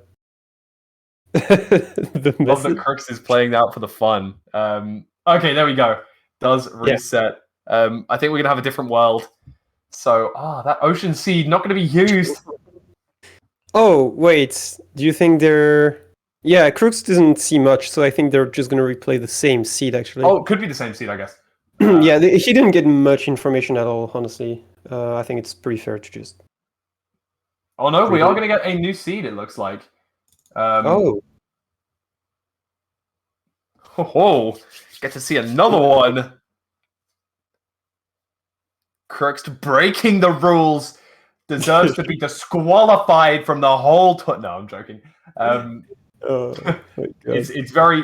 the message. Love that Crookst is playing out for the fun. Okay, there we go. Does reset. Yeah. I think we're gonna have a different world. So, that ocean seed not gonna be used. Oh wait, do you think they're? Yeah, Crookst doesn't see much, so I think they're just gonna replay the same seed actually. Oh, it could be the same seed, I guess. Yeah, he didn't get much information at all, honestly. I think it's pretty fair to just... Oh no, we are going to get a new seed, it looks like. Oh, get to see another one. Crookst breaking the rules. Deserves to be disqualified from the whole... No, I'm joking. It's very...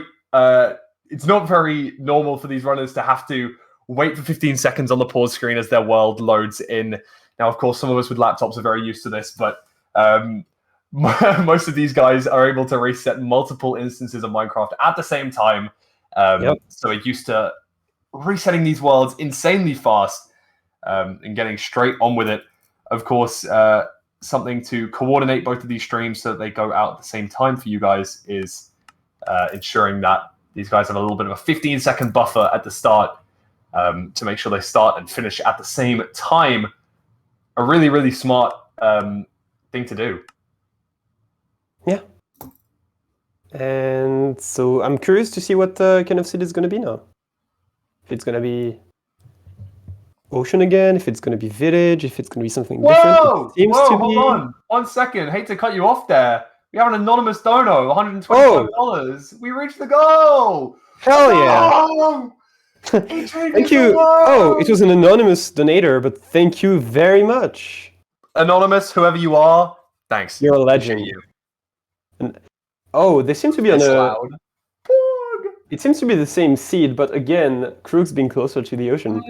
it's not very normal for these runners to have to wait for 15 seconds on the pause screen as their world loads in. Now, of course, some of us with laptops are very used to this, but most of these guys are able to reset multiple instances of Minecraft at the same time. So we're used to resetting these worlds insanely fast and getting straight on with it. Of course, something to coordinate both of these streams so that they go out at the same time for you guys is ensuring that these guys have a little bit of a 15-second buffer at the start to make sure they start and finish at the same time. A really, really smart thing to do. Yeah. And so I'm curious to see what kind of city it's going to be now. If it's going to be ocean again, if it's going to be village, if it's going to be something different. Hold on. 1 second. Hate to cut you off there. We have an anonymous dono, $125. We reached the goal. Hell yeah. Thank you. Oh, it was an anonymous donator, but thank you very much. Anonymous, whoever you are, thanks. You're a legend. And, they seem to be on a... It seems to be the same seed, but again, Crookst being closer to the ocean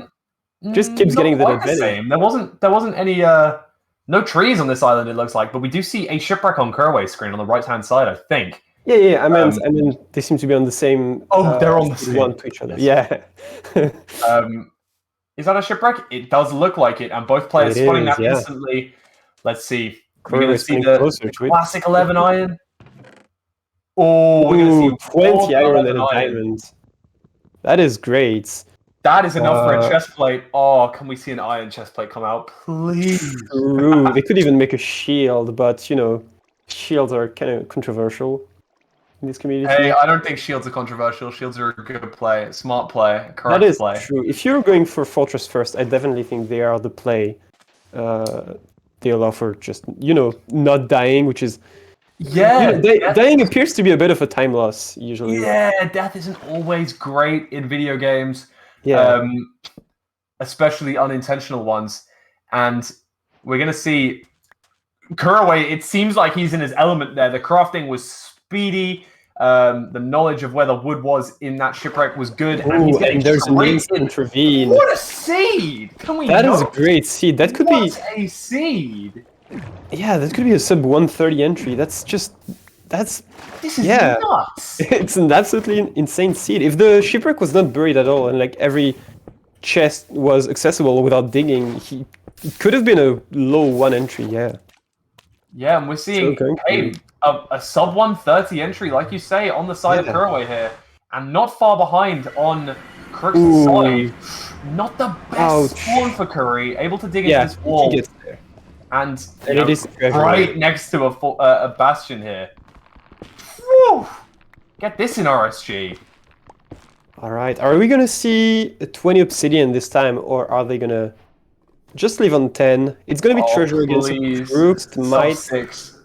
just keeps getting that advantage. Same. There wasn't any no trees on this island, it looks like, but we do see a shipwreck on Couriway's screen on the right-hand side, I think. Yeah. I mean, they seem to be on the same. They're on the same one to each other. Yeah. Is that a shipwreck? It does look like it, and both players spotting that instantly. Let's see. We're going to see the classic 11 iron. Oh, we're going to see 20 iron and a diamond. That is great. That is enough for a chest plate. Oh, can we see an iron chest plate come out, please? True. They could even make a shield, but you know, shields are kind of controversial in this community. Hey, I don't think shields are controversial. Shields are a good play, smart play, correct play. That is true. If you're going for Fortress first, I definitely think they are the play. They allow for just, you know, not dying, which is... Yeah, you know, dying appears to be a bit of a time loss, usually. Yeah, death isn't always great in video games. Yeah. Especially unintentional ones. And we're going to see Couriway, it seems like he's in his element there. The crafting was speedy. The knowledge of where the wood was in that shipwreck was good. Ooh, and there's an instant ravine. What a seed! Can we That is a great seed. That could be a seed. Yeah, that could be a sub 130 entry. This is nuts. It's an absolutely insane seed. If the shipwreck was not buried at all and like every chest was accessible without digging, it could have been a low 1 entry, yeah. Yeah, and we're seeing a sub 130 entry, like you say, on the side of Couriway here. And not far behind on Crookst's side. Not the best spawn for Curry, able to dig into this wall. He gets there. And it is right next to a Bastion here. Whew. Get this in RSG. Alright, are we gonna see a 20 obsidian this time, or are they gonna just leave on 10? It's gonna be treasure against Crookst.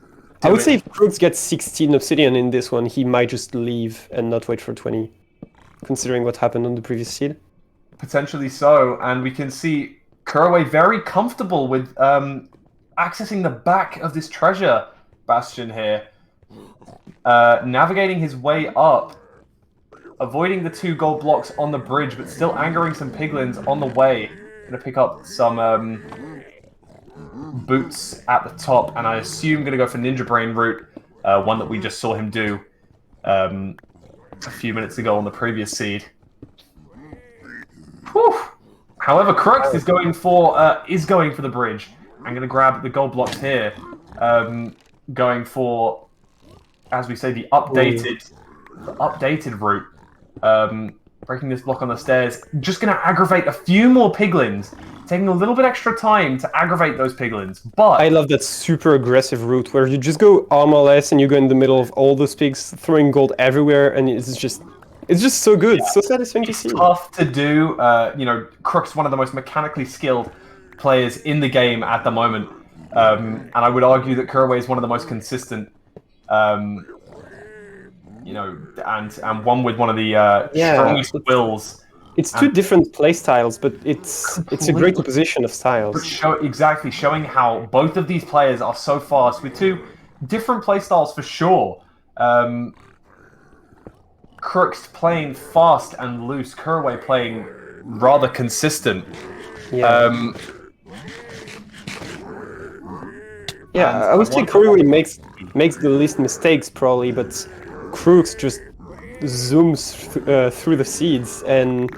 I would say if Crookst gets 16 obsidian in this one, he might just leave and not wait for 20, considering what happened on the previous seed. Potentially so, and we can see Couriway very comfortable with accessing the back of this treasure bastion here. Navigating his way up, avoiding the 2 gold blocks on the bridge, but still angering some piglins on the way. Gonna pick up some boots at the top, and I assume gonna go for Ninja Brain route, one that we just saw him do a few minutes ago on the previous seed. Whew. However, Crookst is going for the bridge. I'm gonna grab the gold blocks here, going for, as we say, the updated route. Breaking this block on the stairs. Just going to aggravate a few more piglins. Taking a little bit extra time to aggravate those piglins. But I love that super aggressive route where you just go armorless and you go in the middle of all those pigs, throwing gold everywhere, and it's just so good. Yeah. So satisfying to see. It's tough to do. You know, Crookst, one of the most mechanically skilled players in the game at the moment. And I would argue that Couriway is one of the most consistent. You know, and one with one of the strongest wills. It's two different play styles, but it's a great opposition of styles. Exactly, showing how both of these players are so fast with 2 different play styles for sure. Crookst playing fast and loose, Couriway playing rather consistent. Yeah. I would say Couriway makes the least mistakes probably, but Crookst just zooms through the seeds, and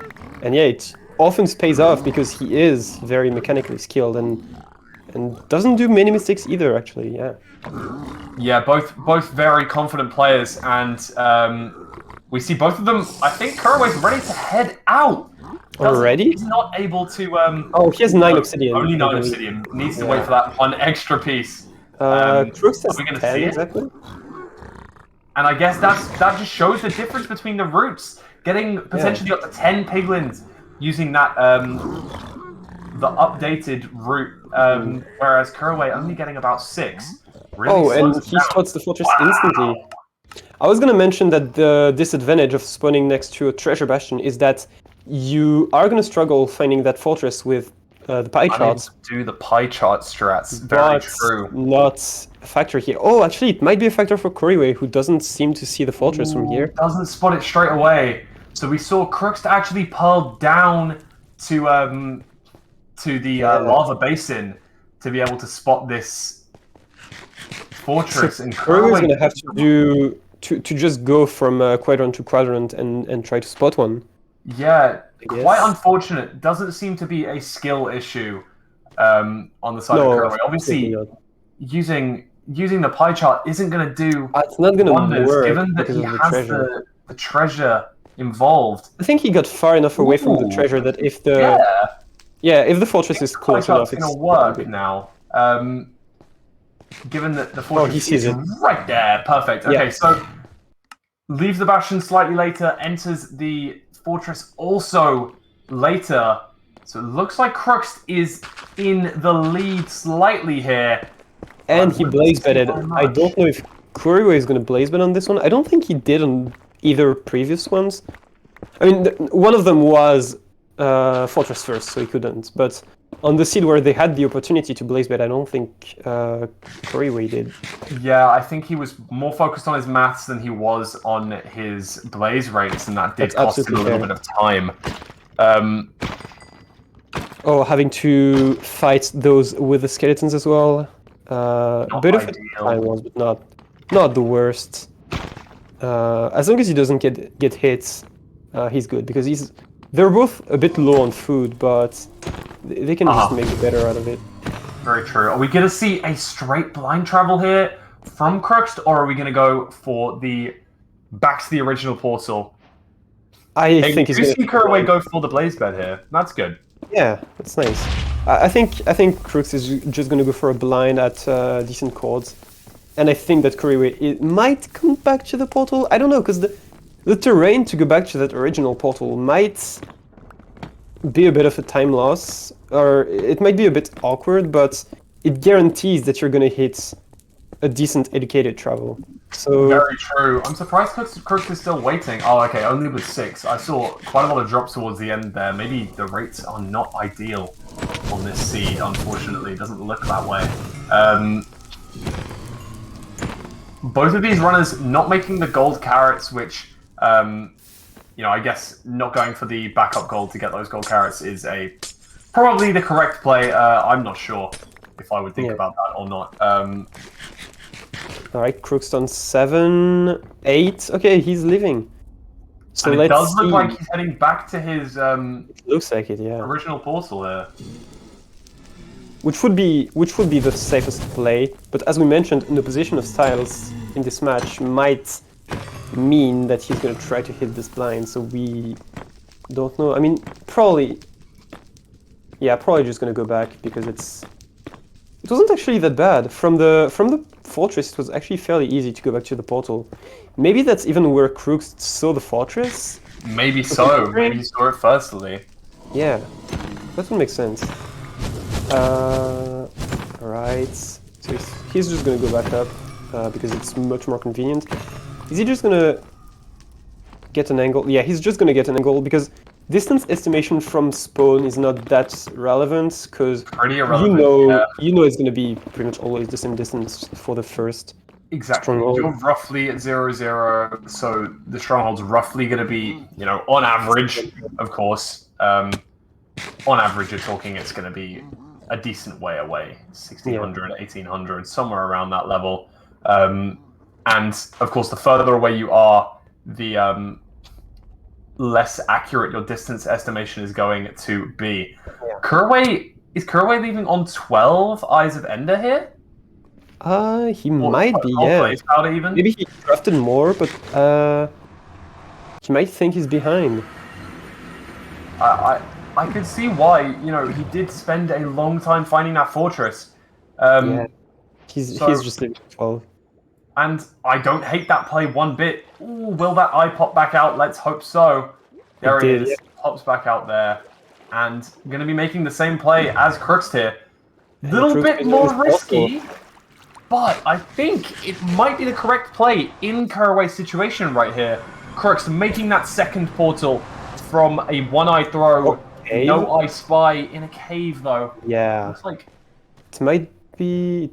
yeah, it often pays off because he is very mechanically skilled and doesn't do many mistakes either. Actually, yeah, both very confident players, and we see both of them. I think Couriway's ready to head out. Already? He's not able to. Oh, he has 9 obsidian. Only 9 obsidian. Needs to wait for that 1 extra piece. Crookst has 10 exactly. And I guess that just shows the difference between the routes. Getting potentially up to 10 piglins using that the updated route, whereas Couriway only getting about 6. Really and he spots the fortress instantly. I was gonna mention that the disadvantage of spawning next to a treasure bastion is that you are gonna struggle finding that fortress with the pie charts. Do the pie chart strats. Very true. Not a factor here. Oh, actually, it might be a factor for Couriway, who doesn't seem to see the fortress from here. Doesn't spot it straight away. So we saw Crookst actually pearl down to the lava basin to be able to spot this fortress. So and Couriway's gonna have to do to just go from quadrant to quadrant and try to spot one. Yeah, quite unfortunate. Doesn't seem to be a skill issue on the side of Couriway. Obviously, using the pie chart isn't going to do it's not going to work given that because he of the has treasure. the treasure involved. I think he got far enough away from the treasure that if the if the fortress is close enough, it's going to work now. Given that the fortress is right there, perfect. Okay, so leaves the Bastion slightly later, enters the fortress also later. So it looks like Crookst is in the lead slightly here. And he blaze betted. I don't know if Couriway is going to blaze bet on this one. I don't think he did on either previous ones. I mean, one of them was Fortress first, so he couldn't. But on the seed where they had the opportunity to blaze bet, I don't think Couriway did. Yeah, I think he was more focused on his maths than he was on his blaze rates, and that did cost him a little bit of time. Having to fight those with the skeletons as well. A bit of a time was, but not the worst. As long as he doesn't get hit, he's good because they're both a bit low on food, but they can just make it better out of it. Very true. Are we going to see a straight blind travel here from Crookst, or are we going to go for the back to the original portal? I think he's going to see Couriway go for the blaze bed here. That's good. Yeah, that's nice. I think Crookst is just going to go for a blind at decent chords, and I think that Couriway might come back to the portal. I don't know, because the terrain to go back to that original portal might be a bit of a time loss, or it might be a bit awkward, but it guarantees that you're going to hit a decent educated travel. So very true. I'm surprised Crookst is still waiting. Oh, okay, only with 6. I saw quite a lot of drops towards the end there. Maybe the rates are not ideal on this seed, unfortunately. It doesn't look that way. Both of these runners not making the gold carrots, which, I guess not going for the backup gold to get those gold carrots is probably the correct play. I'm not sure if I would think about that or not. Alright, Crookst on 7, 8. Okay, he's leaving. So and it does look like he's heading back to his it looks like it, original portal there. Which would be the safest play, but as we mentioned, the position of Styles in this match might mean that he's going to try to hit this blind, so we don't know. I mean, probably just going to go back because it wasn't actually that bad. From the fortress, it was actually fairly easy to go back to the portal. Maybe that's even where Crookst saw the fortress? Maybe so. Maybe he saw it firstly. Yeah, that would make sense. Alright, so he's just gonna go back up because it's much more convenient. Is he just gonna get an angle? Yeah, he's just gonna get an angle because distance estimation from spawn is not that relevant because you know it's gonna be pretty much always the same distance for the first Stronghold. You're roughly at 0-0, so the Stronghold's roughly gonna be, on average, of course. On average, you're talking it's gonna be a decent way away, 1600, 1800, somewhere around that level. And of course, the further away you are, the less accurate your distance estimation is going to be. Couriway, is Couriway leaving on 12 Eyes of Ender here? He might be, yeah. Even? Maybe he drafted more, but he might think he's behind. I could see why. He did spend a long time finding that fortress. He's just leaving 12. And I don't hate that play one bit. Ooh, will that eye pop back out? Let's hope so. There it is. Pops back out there. And going to be making the same play as Crookst here. Little bit more risky, but I think it might be the correct play in Couriway's situation right here. Crookst making that second portal from a one-eye throw. No eye spy in a cave, though. Yeah. Looks like it might be...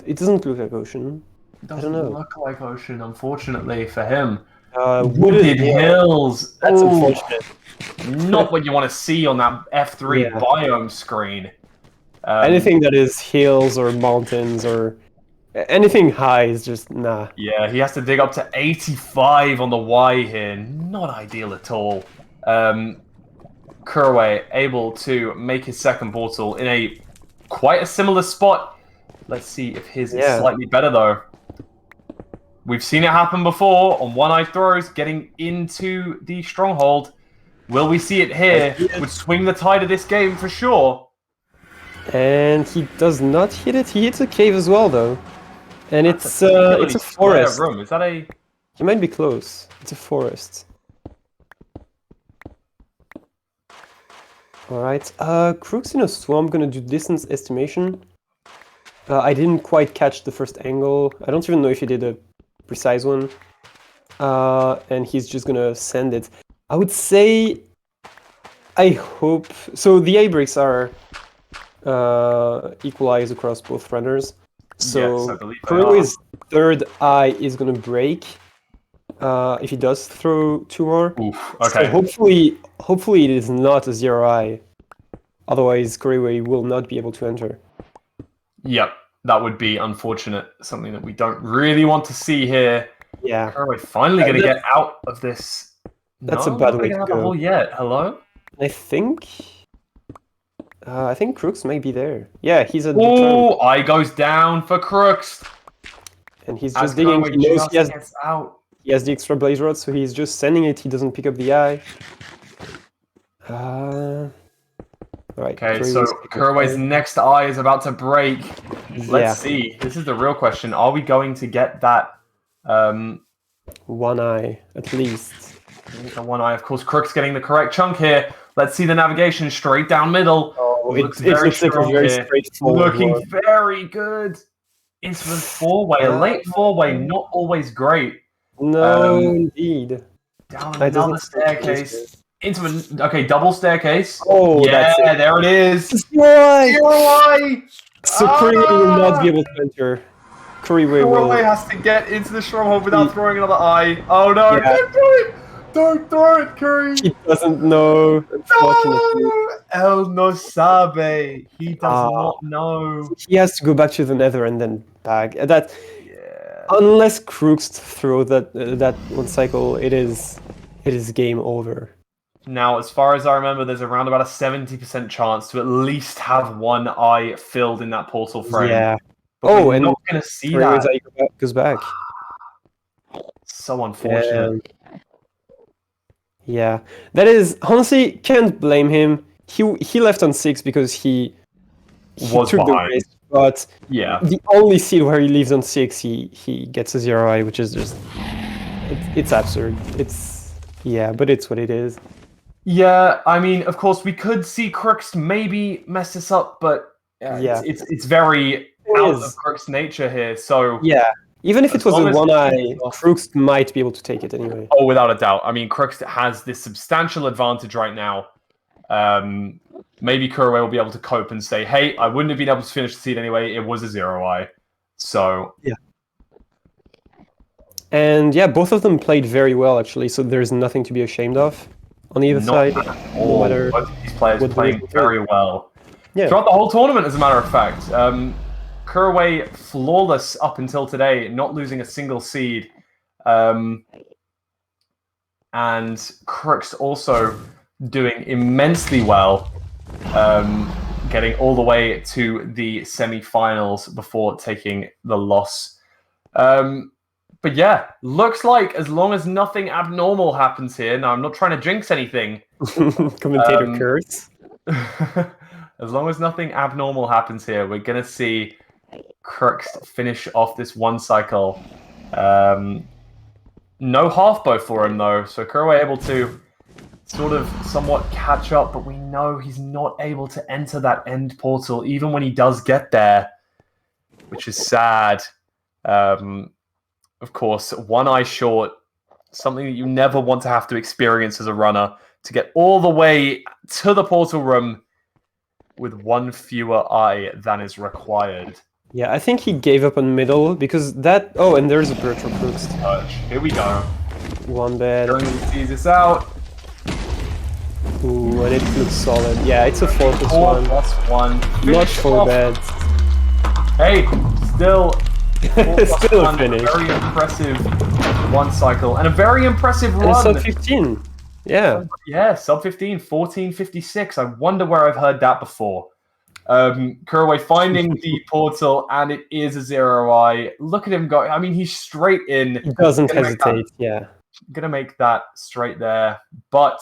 It doesn't look like Ocean. It doesn't look like Ocean, unfortunately, for him. Wooded hills. That's unfortunate. Not what you want to see on that F3 biome screen. Anything that is hills or mountains or anything high is just nah. Yeah, he has to dig up to 85 on the Y here. Not ideal at all. Couriway able to make his second portal in quite a similar spot Let's see if his is slightly better, though. We've seen it happen before on one-eye throws, getting into the Stronghold. Will we see it here? Would swing the tide of this game for sure. And he does not hit it. He hits a cave as well, though. And it's a forest. Room. Is that a... He might be close. It's a forest. Alright, Crookst in a swamp, gonna do distance estimation. I didn't quite catch the first angle. I don't even know if he did a precise one. And he's just gonna send it. I would say... I hope... So the A-bricks are equalized across both runners. So yes, I believe Couriway's third eye is gonna break. If he does throw 2 more. Oof, okay. So hopefully it is not a 0-eye. Otherwise, Couriway will not be able to enter. Yep, that would be unfortunate. Something that we don't really want to see here. Yeah. Couriway finally going to get out of this. That's a bad way to go. The hole yet. Hello? I think Crookst may be there. Yeah, he's at the turn. Eye goes down for Crookst. And he's just digging. He knows he has out. He has the extra blaze rod, so he's just sending it. He doesn't pick up the eye. Right. Okay, so Couriway's next eye is about to break. Let's see. This is the real question. Are we going to get that? 1 eye, at least. The 1 eye, of course. Crookst getting the correct chunk here. Let's see the navigation straight down middle. Oh, it looks very straightforward. Looking very good. Into the 4-way. A late 4-way, not always great. No, indeed. Down another staircase. Into a double staircase. Oh, yeah, that's it. There it is. 0-eye. So Couriway will not be able to enter. Couriway has to get into the Stronghold without throwing another eye. Oh no! Yeah. Don't do it! Don't throw it, Curry. He doesn't know. No, él no sabe. He does not know. He has to go back to the Nether and then back. Unless Crookst throw that one cycle, it is game over. Now, as far as I remember, there's around about a 70% chance to at least have 1 eye filled in that portal frame. Yeah. But we're not going to see that. Goes back. So unfortunate. Yeah, that is honestly can't blame him. He left on 6 because he was took behind. The risk, but the only seed where he leaves on 6, he gets a 0-eye, which is just it's absurd. But it's what it is. Yeah, I mean, of course, we could see Crookst maybe mess this up, but it's very out of Crookst's nature here. So even if it was a 1-eye, Crookst might be able to take it anyway. Oh, without a doubt. I mean, Crookst has this substantial advantage right now. Maybe Couriway will be able to cope and say, hey, I wouldn't have been able to finish the seed anyway. It was a 0-eye. So... Yeah. And both of them played very well, actually, so there's nothing to be ashamed of on either side. No matter both of these players playing very well. Yeah. Throughout the whole tournament, as a matter of fact. Couriway flawless up until today, not losing a single seed. And Crookst also doing immensely well, getting all the way to the semi-finals before taking the loss. But yeah, looks like as long as nothing abnormal happens here, now I'm not trying to jinx anything. Commentator curse. As long as nothing abnormal happens here, we're going to see Crookst finish off this one cycle. No half bow for him though, so Couriway able to sort of somewhat catch up, but we know he's not able to enter that end portal even when he does get there, which is sad. Of course, 1 eye short, something that you never want to have to experience as a runner, to get all the way to the portal room with 1 fewer eye than is required. Yeah, I think he gave up on middle because that... Oh, and there's a birch for Crookst. Here we go. 1 bed. Going to tease this out. Ooh, and it looks solid. Yeah, it's a 4+1. 4+1. Not 4 beds. Hey, still... Still a finish. Very impressive 1 cycle. And a very impressive run. And sub 15. Yeah. Yeah, sub 15, 14.56. I wonder where I've heard that before. Couriway finding the portal, and it is a 0i. Look at him go. I mean, he's straight in. He doesn't hesitate, Gonna make that straight there. But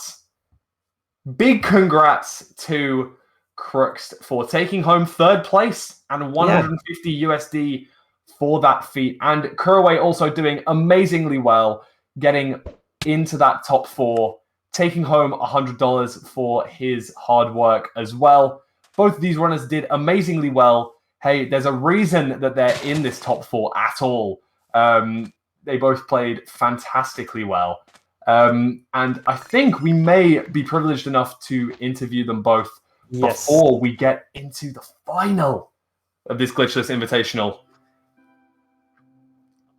big congrats to Crookst for taking home 3rd place and 150 USD for that feat. And Couriway also doing amazingly well, getting into that top 4, taking home $100 for his hard work as well. Both of these runners did amazingly well. Hey, there's a reason that they're in this top 4 at all. They both played fantastically well. And I think we may be privileged enough to interview them both before we get into the final of this Glitchless Invitational.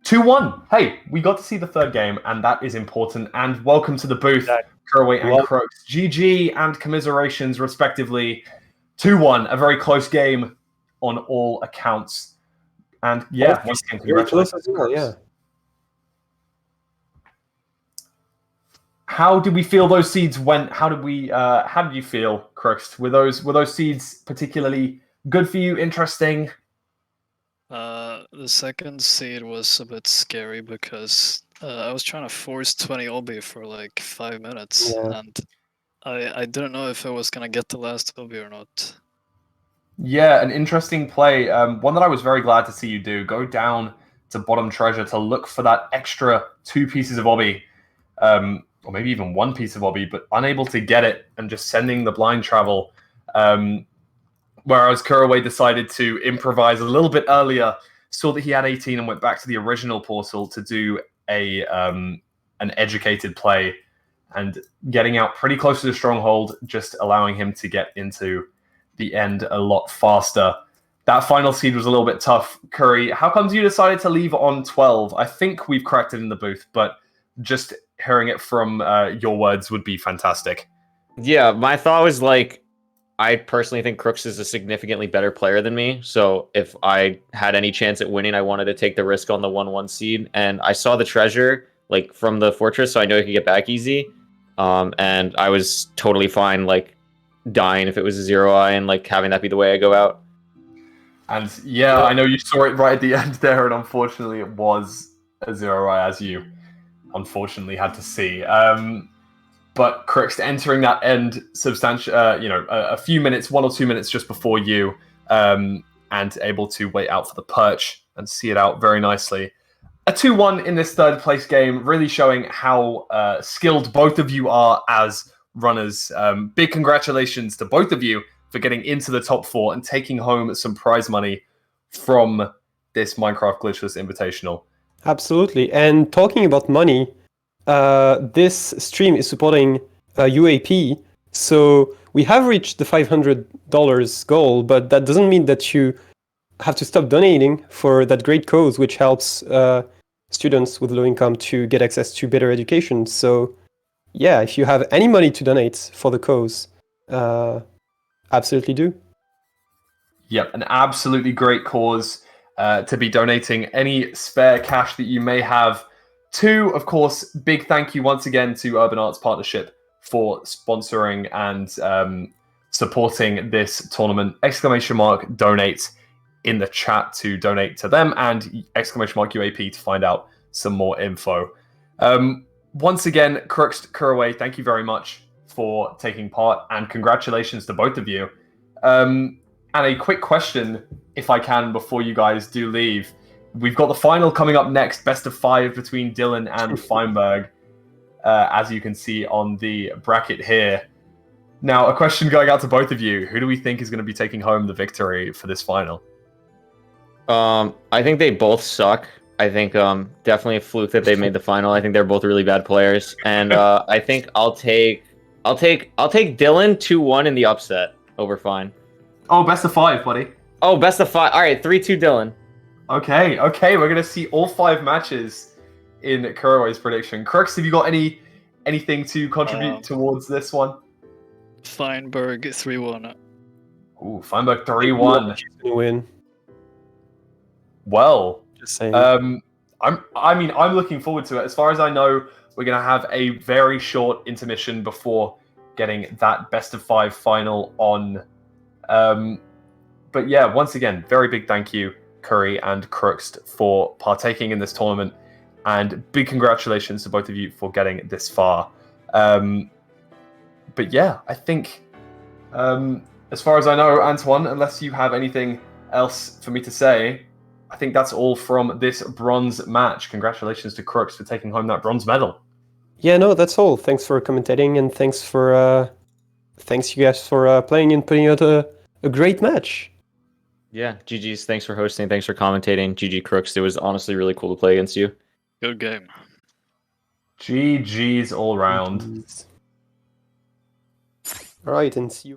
2-1. Hey, we got to see the 3rd game, and that is important. And welcome to the booth, Couriway and Crookst. GG and commiserations, respectively. 2-1, a very close game on all accounts. And once again, congratulations. How did we feel those seeds went? How did you feel, Crookst? Were those seeds particularly good for you? Interesting? The 2nd seed was a bit scary because I was trying to force 20 obby for like 5 minutes, and I didn't know if I was gonna get the last obby or not. Yeah, an interesting play. One that I was very glad to see you do. Go down to bottom treasure to look for that extra 2 pieces of obby. Or maybe even 1 piece of obby, but unable to get it and just sending the blind travel. Whereas Couriway decided to improvise a little bit earlier, saw that he had 18 and went back to the original portal to do an educated play and getting out pretty close to the Stronghold, just allowing him to get into the end a lot faster. That final seed was a little bit tough. Curry, how comes you decided to leave on 12? I think we've cracked it in the booth, but just hearing it from your words would be fantastic. Yeah, my thought was like, I personally think Crookst is a significantly better player than me. So if I had any chance at winning, I wanted to take the risk on the 1-1 seed. And I saw the treasure like from the fortress, so I know I could get back easy. And I was totally fine like dying if it was a 0i and like having that be the way I go out. And yeah, I know you saw it right at the end there, and unfortunately it was a 0i, as you unfortunately had to see. But Crookst entering that end a few minutes, 1 or 2 minutes just before you, and able to wait out for the perch and see it out very nicely. A 2-1 in this 3rd place game, really showing how skilled both of you are as runners. Big congratulations to both of you for getting into the top 4 and taking home some prize money from this Minecraft Glitchless Invitational. Absolutely. And talking about money, this stream is supporting UAP, so we have reached the $500 goal, but that doesn't mean that you have to stop donating for that great cause, which helps students with low income to get access to better education. So yeah, if you have any money to donate for the cause, absolutely do. Yep, an absolutely great cause to be donating any spare cash that you may have to. Of course, big thank you once again to Urban Arts Partnership for sponsoring and supporting this tournament. ! Donate in the chat to donate to them, and ! UAP to find out some more info. Once again, Crookst, Couriway, thank you very much for taking part, and congratulations to both of you. And a quick question, if I can, before you guys do leave. We've got the final coming up next, best of 5 between Dylan and Feinberg, as you can see on the bracket here. Now, a question going out to both of you. Who do we think is going to be taking home the victory for this final? I think they both suck. I think definitely a fluke that they made the final. I think they're both really bad players, and I think I'll take Dylan 2-1 in the upset over Fine. Oh, best of 5, buddy. Oh, best of 5. All right, 3-2 Dylan. Okay. We're gonna see all 5 matches in Couriway's prediction. Crookst, have you got anything to contribute towards this one? Feinberg 3-1. Ooh, Feinberg 3-1. She's gonna win. Well, just saying. I'm looking forward to it. As far as I know, we're gonna have a very short intermission before getting that best of 5 final on. But yeah, once again, very big thank you, Curry and Crookst, for partaking in this tournament, and big congratulations to both of you for getting this far. But yeah, I think, as far as I know, Antoine, unless you have anything else for me to say, I think that's all from this bronze match. Congratulations to Crookst for taking home that bronze medal. Yeah, no, that's all. Thanks for commentating, and thanks you guys for playing and putting out a great match. Yeah, GG's. Thanks for hosting. Thanks for commentating. GG Crookst. It was honestly really cool to play against you. Good game. GG's all round. All right, and see you.